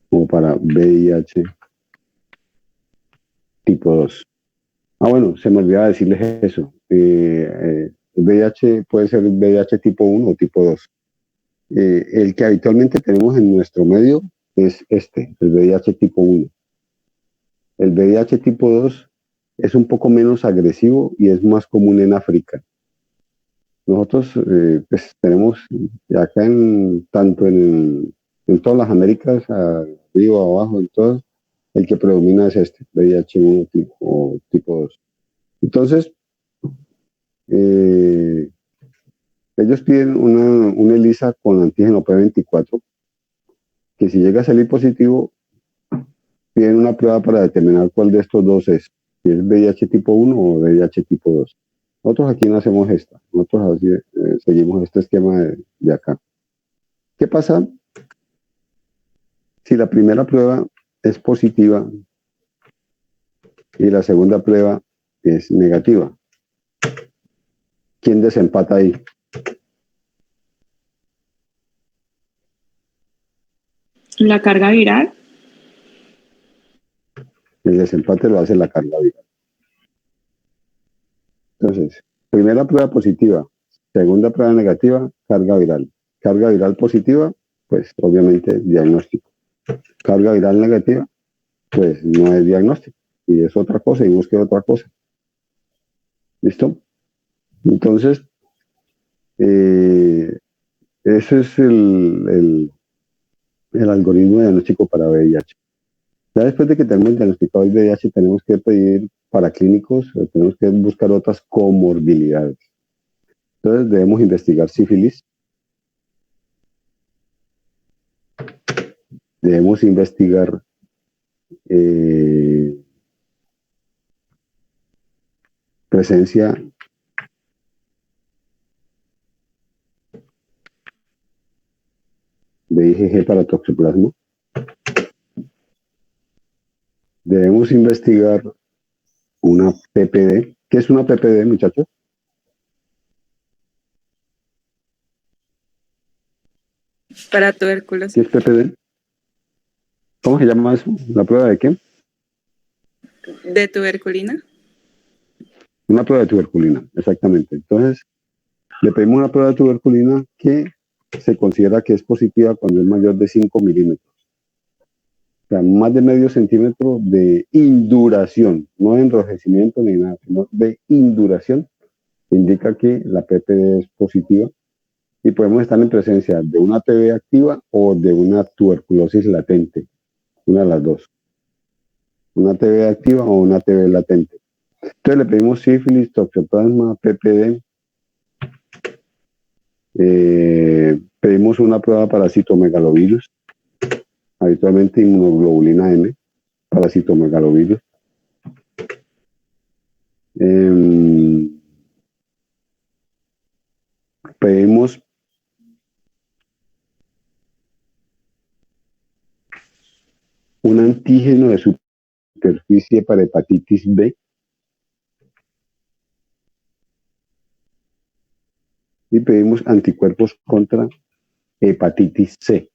como para VIH tipo 2. Bueno, se me olvidaba decirles eso. VIH puede ser VIH tipo 1 o tipo 2. El que habitualmente tenemos en nuestro medio es el VIH tipo 1. El VIH tipo 2 es un poco menos agresivo y es más común en África. Nosotros pues tenemos acá tanto en todas las Américas, arriba, abajo, en todas, el que predomina es VIH-1 tipo 2. Entonces, ellos piden una ELISA con antígeno P24, que si llega a salir positivo, piden una prueba para determinar cuál de estos dos es, si es VIH tipo 1 o VIH tipo 2. Nosotros aquí no hacemos esta, nosotros así, seguimos este esquema de acá. ¿Qué pasa si la primera prueba es positiva y la segunda prueba es negativa? ¿Quién desempata ahí? La carga viral. El desempate lo hace la carga viral. Entonces, primera prueba positiva, segunda prueba negativa, carga viral. Carga viral positiva, pues obviamente diagnóstico. Carga viral negativa, pues no es diagnóstico. Y es otra cosa y busque otra cosa. ¿Listo? Entonces, ese es el algoritmo diagnóstico para VIH. Ya después de que tenemos diagnosticado el VIH, tenemos que pedir para clínicos, tenemos que buscar otras comorbilidades. Entonces debemos investigar sífilis, debemos investigar presencia de IgG para toxoplasma. Debemos investigar una PPD. ¿Qué es una PPD, muchachos? Para ¿Qué tuberculosis. es PPD? ¿Cómo se llama eso? ¿La prueba de qué? ¿De tuberculina? Una prueba de tuberculina, exactamente. Entonces, le pedimos una prueba de tuberculina que se considera que es positiva cuando es mayor de 5 milímetros. O sea, más de medio centímetro de induración, no de enrojecimiento ni nada, sino de induración, indica que la PPD es positiva y podemos estar en presencia de una TB activa o de una tuberculosis latente, una de las dos. Una TB activa o una TB latente. Entonces le pedimos sífilis, toxoplasma, PPD. Pedimos una prueba para citomegalovirus, habitualmente inmunoglobulina M, para citomegalovirus. Pedimos un antígeno de superficie para hepatitis B y pedimos anticuerpos contra hepatitis C.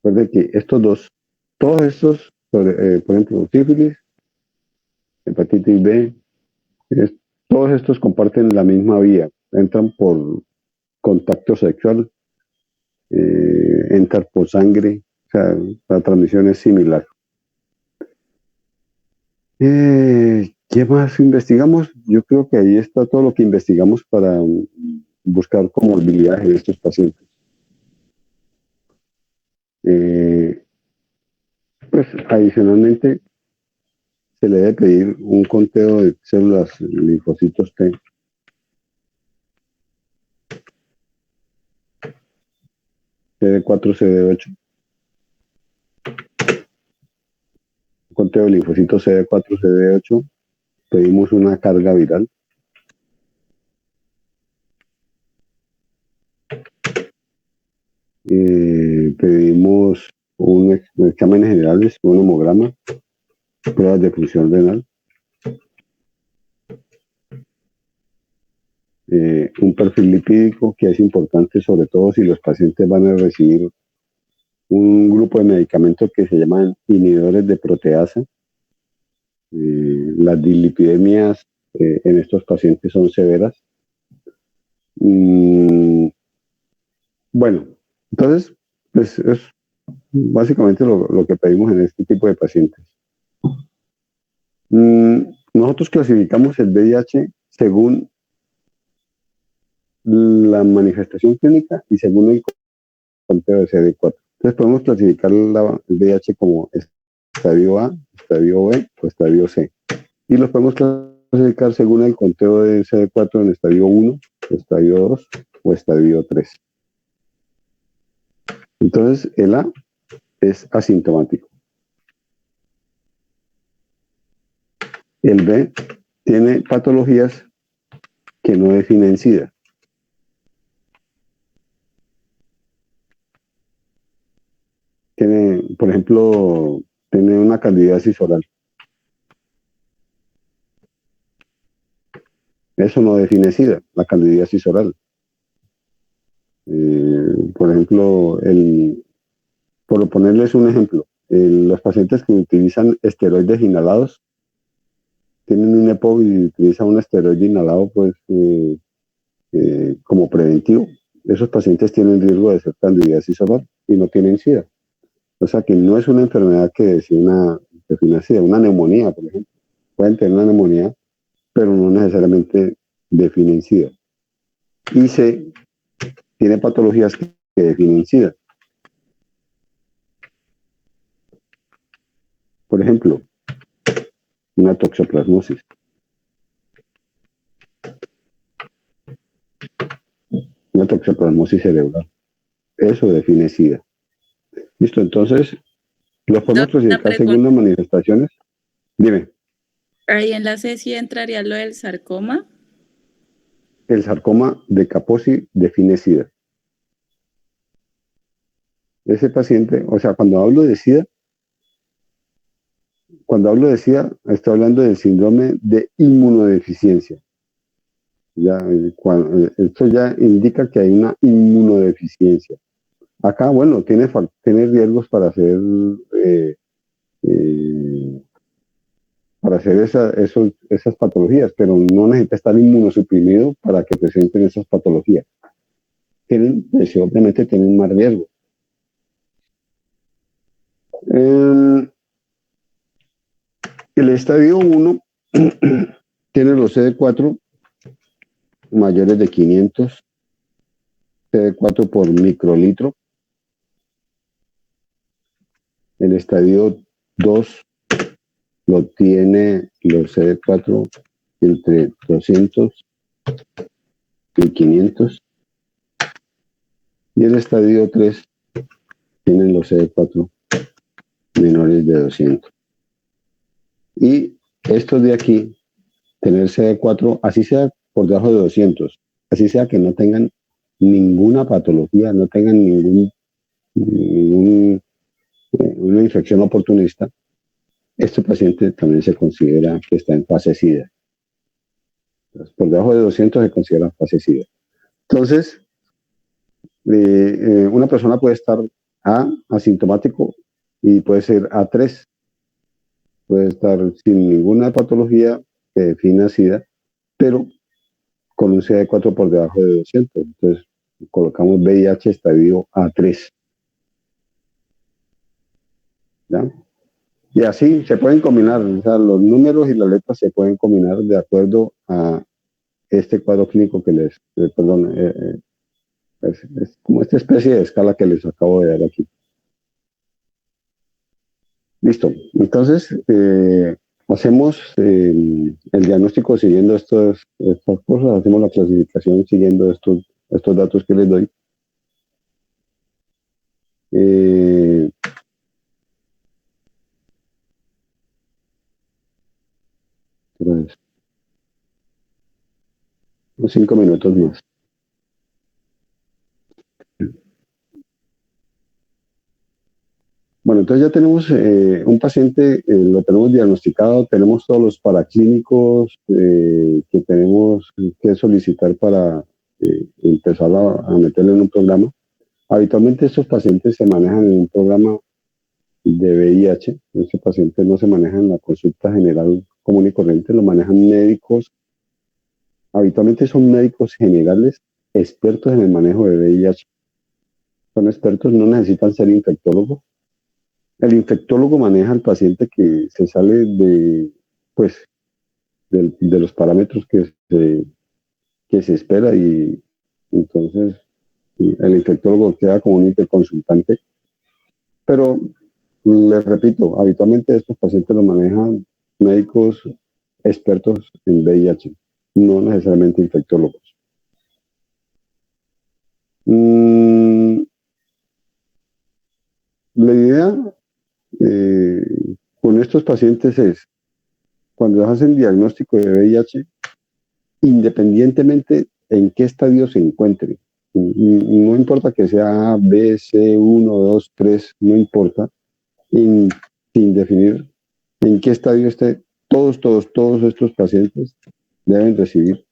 Recuerden que estos dos, todos estos, por ejemplo, sífilis, hepatitis B, todos estos comparten la misma vía, entran por contacto sexual, entran por sangre, o sea, la transmisión es similar. ¿Qué más investigamos? Yo creo que ahí está todo lo que investigamos para buscar comorbilidades en estos pacientes. Pues adicionalmente se le debe pedir un conteo de células linfocitos T. CD4, CD8. Conteo de linfocitos CD4, CD8. Pedimos una carga viral. Pedimos exámenes generales, un hemograma, pruebas de función renal. un perfil lipídico que es importante, sobre todo si los pacientes van a recibir un grupo de medicamentos que se llaman inhibidores de proteasa. Las dislipidemias en estos pacientes son severas. Bueno, entonces, pues es básicamente lo que pedimos en este tipo de pacientes. Nosotros clasificamos el VIH según la manifestación clínica y según el conteo de CD4. Entonces podemos clasificar el VIH como estadio A, estadio B o estadio C. Y los podemos clasificar según el conteo de CD4 en estadio 1, estadio 2 o estadio 3. Entonces el A es asintomático. El B tiene patologías que no definen SIDA. Tiene, por ejemplo, tiene una candidiasis oral. Eso no define SIDA, la candidiasis oral. Por ejemplo, por ponerles un ejemplo, los pacientes que utilizan esteroides inhalados tienen un EPOC y utilizan un esteroide inhalado pues, como preventivo. Esos pacientes tienen riesgo de ser candidiasis oral y no tienen SIDA. O sea que no es una enfermedad que defina SIDA, una neumonía, por ejemplo. Pueden tener una neumonía, pero no necesariamente definen SIDA. Y C tiene patologías que definen SIDA. Por ejemplo, una toxoplasmosis. Una toxoplasmosis cerebral. Eso define SIDA. Listo, entonces, los podemos clasificar según las manifestaciones. Dime. Ahí en la C sí entraría lo del sarcoma. El sarcoma de Kaposi define SIDA. Ese paciente, o sea, cuando hablo de SIDA, estoy hablando del síndrome de inmunodeficiencia. Esto ya indica que hay una inmunodeficiencia. Acá, bueno, tiene riesgos para hacer esas patologías, pero no necesita estar inmunosuprimido para que presenten esas patologías. Obviamente tienen más riesgo. El estadio 1 tiene los CD4 mayores de 500, CD4 por microlitro. El estadio 2 lo tiene los CD4 entre 200 y 500. Y el estadio 3 tienen los CD4 menores de 200. Y estos de aquí, tener CD4, así sea por debajo de 200, así sea que no tengan ninguna patología, no tengan una infección oportunista, este paciente también se considera que está en fase SIDA. Entonces, por debajo de 200 se considera fase SIDA. Entonces, una persona puede estar asintomático y puede ser A3, puede estar sin ninguna patología que defina SIDA, pero con un CD4 por debajo de 200. Entonces, colocamos VIH estadio A3. ¿Ya? Y así se pueden combinar, o sea, los números y las letras se pueden combinar de acuerdo a este cuadro clínico que es como esta especie de escala que les acabo de dar aquí. Listo. Entonces, hacemos el diagnóstico siguiendo estas cosas, hacemos la clasificación siguiendo estos datos que les doy. Unos 5 minutos más. Bueno, entonces ya tenemos un paciente, lo tenemos diagnosticado, tenemos todos los paraclínicos que tenemos que solicitar para empezar a meterle en un programa. Habitualmente estos pacientes se manejan en un programa de VIH. Este paciente no se maneja en la consulta general común y corriente, lo manejan médicos. Habitualmente son médicos generales expertos en el manejo de VIH. Son expertos, no necesitan ser infectólogos. El infectólogo maneja al paciente que se sale pues, de los parámetros que se espera y entonces el infectólogo queda como un interconsultante. Pero les repito, habitualmente estos pacientes los manejan médicos expertos en VIH, no necesariamente infectólogos. La idea con estos pacientes es, cuando hacen diagnóstico de VIH, independientemente en qué estadio se encuentre, no importa que sea A, B, C, 1, 2, 3, no importa, sin definir en qué estadio esté, todos estos pacientes deben recibir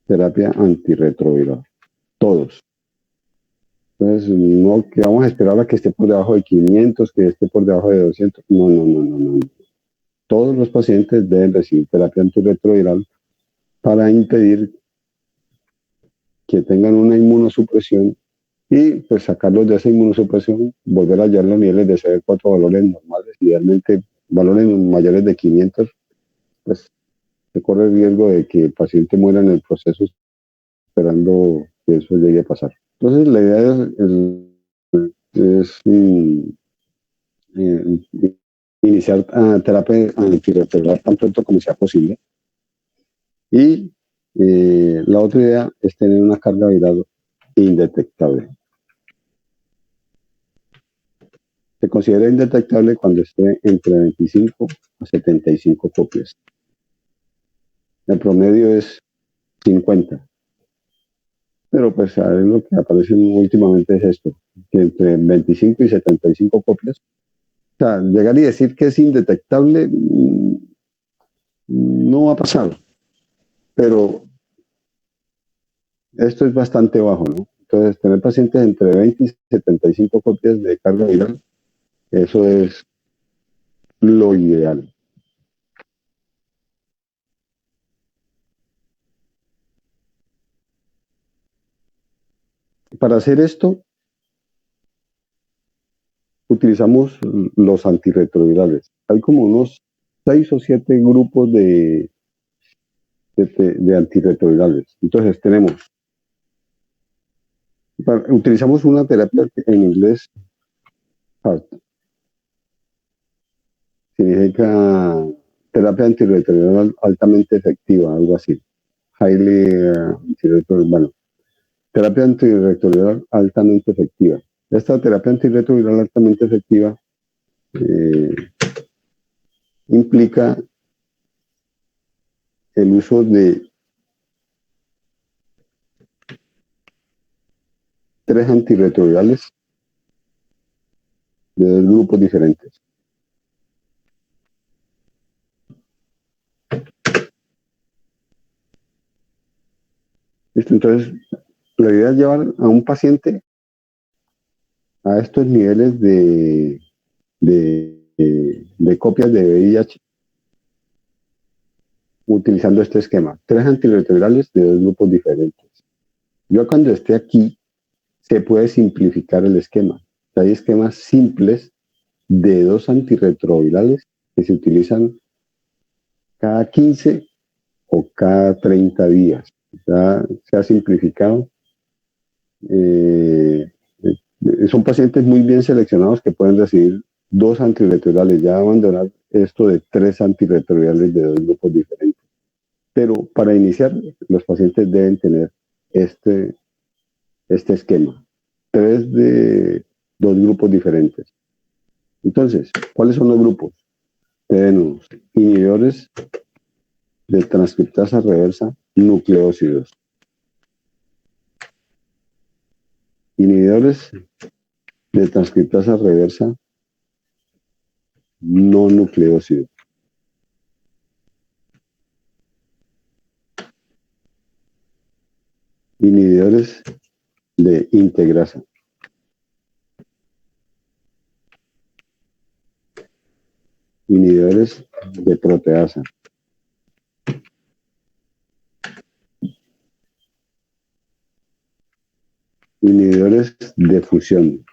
terapia antirretroviral, todos. Entonces, no que vamos a esperar a que esté por debajo de 500, que esté por debajo de 200. No. Todos los pacientes deben recibir terapia antirretroviral para impedir que tengan una inmunosupresión y pues sacarlos de esa inmunosupresión, volver a hallar los niveles de CD4 valores normales, idealmente valores mayores de 500, pues se corre el riesgo de que el paciente muera en el proceso esperando que eso llegue a pasar. Entonces la idea es iniciar terapia antirretroviral tan pronto como sea posible. Y la otra idea es tener una carga viral indetectable. Se considera indetectable cuando esté entre 25 a 75 copias. El promedio es 50. Pero pues a ver, lo que aparece últimamente es esto, que entre 25 y 75 copias. O sea, llegar y decir que es indetectable no va a pasar. Pero esto es bastante bajo, ¿no? Entonces, tener pacientes entre 20 y 75 copias de carga viral, eso es lo ideal. Para hacer esto, utilizamos los antirretrovirales. Hay como unos 6 o 7 grupos de antirretrovirales. Entonces, utilizamos una terapia en inglés, HART, significa terapia antirretroviral altamente efectiva, algo así. Bueno, terapia antirretroviral altamente efectiva. Esta terapia antirretroviral altamente efectiva implica el uso de 3 antirretrovirales de 2 grupos diferentes. ¿Listo? Entonces, la idea es llevar a un paciente a estos niveles de copias de VIH utilizando este esquema. 3 antirretrovirales de 2 grupos diferentes. Yo cuando esté aquí, se puede simplificar el esquema. Hay esquemas simples de 2 antirretrovirales que se utilizan cada 15 o cada 30 días. Ya se ha simplificado. Son pacientes muy bien seleccionados que pueden recibir 2 antirretrovirales, ya abandonar esto de 3 antirretrovirales de 2 grupos diferentes. Pero para iniciar, los pacientes deben tener este esquema, 3 de 2 grupos diferentes. Entonces, ¿cuáles son los grupos? Tenemos inhibidores de transcriptasa reversa nucleósidos. inhibidores de transcriptasa reversa no nucleócido. Inhibidores de integrasa. Inhibidores de proteasa. Inhibidores de fusión.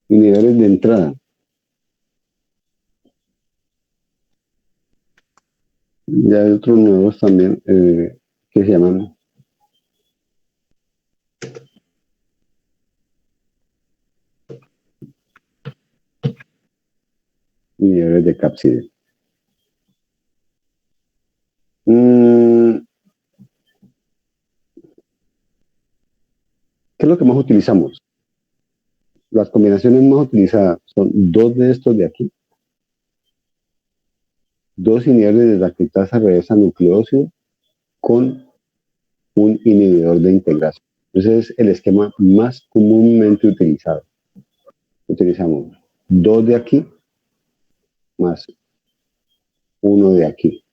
Inhibidores de entrada. Ya hay otros nuevos también que se llaman inhibidores de cápside. ¿Qué es lo que más utilizamos? Las combinaciones más utilizadas son dos de estos de aquí, dos inhibidores de transcriptasa reversa nucleócido con un inhibidor de integrasa. Ese es el esquema más comúnmente utilizado. Utilizamos dos de aquí más uno de aquí.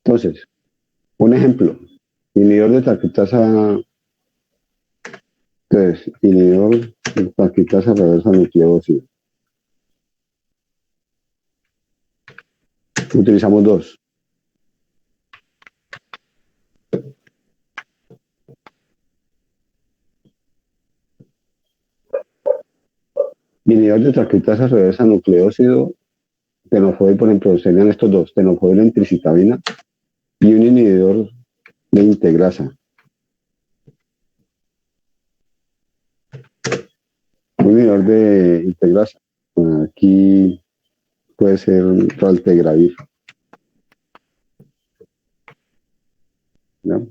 Entonces, un ejemplo, inhibidor de transcriptasa. Entonces, inhibidor de transcriptasa reversa nucleócido. Utilizamos dos. Inhibidor de transcriptasa reversa nucleócido, tenofovir, por ejemplo, serían estos dos, tenofovir en tricitabina y un inhibidor de integrasa. Un inhibidor de integrasa. Aquí puede ser raltegravir. ¿Ya?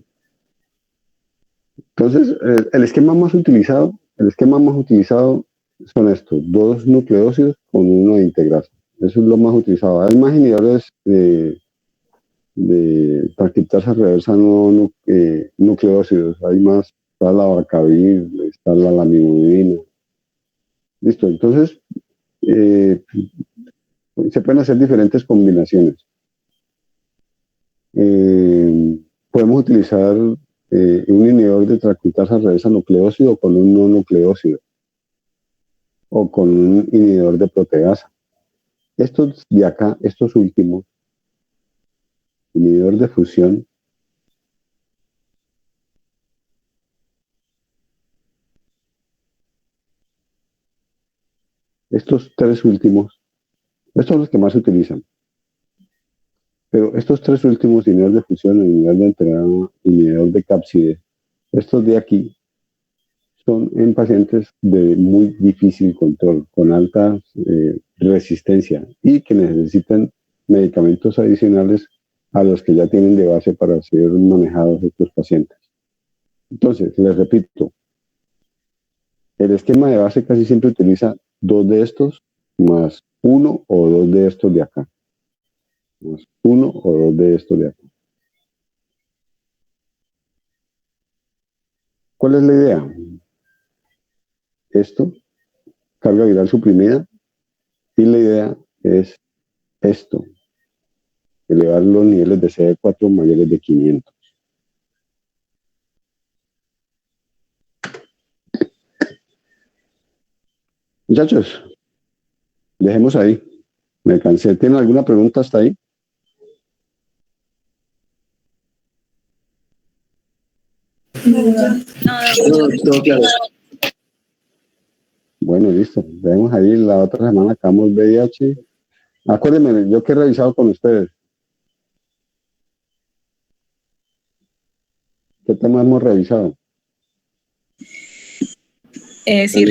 Entonces, el esquema más utilizado son estos, dos nucleócidos con uno de integrasa. Eso es lo más utilizado. Hay más inhibidores de transcriptasa reversa no nucleócidos. Hay más, está la abacavir, está la lamivudina. Listo, entonces se pueden hacer diferentes combinaciones. Podemos utilizar un inhibidor de transcriptasa reversa nucleócido con un no nucleócido o con un inhibidor de proteasa. Estos de acá, estos últimos, inhibidor de fusión, estos tres últimos, estos son los que más se utilizan. Pero estos tres últimos, inhibidor de fusión, inhibidor de entrada, inhibidor de cápside, estos de aquí, son en pacientes de muy difícil control, con alta resistencia y que necesitan medicamentos adicionales a los que ya tienen de base para ser manejados estos pacientes. Entonces, les repito, el esquema de base casi siempre utiliza dos de estos más uno o dos de estos de acá. Más uno o dos de estos de acá. ¿Cuál es la idea? Esto, carga viral suprimida, y la idea es esto, elevar los niveles de CD4 mayores de 500. Muchachos, dejemos ahí. Me cansé. ¿Tienen alguna pregunta hasta ahí? No, todo claro. Bueno, listo. Dejemos ahí. La otra semana acabamos VIH. Acuérdenme, yo que he revisado con ustedes. ¿Qué tema hemos revisado? Sí,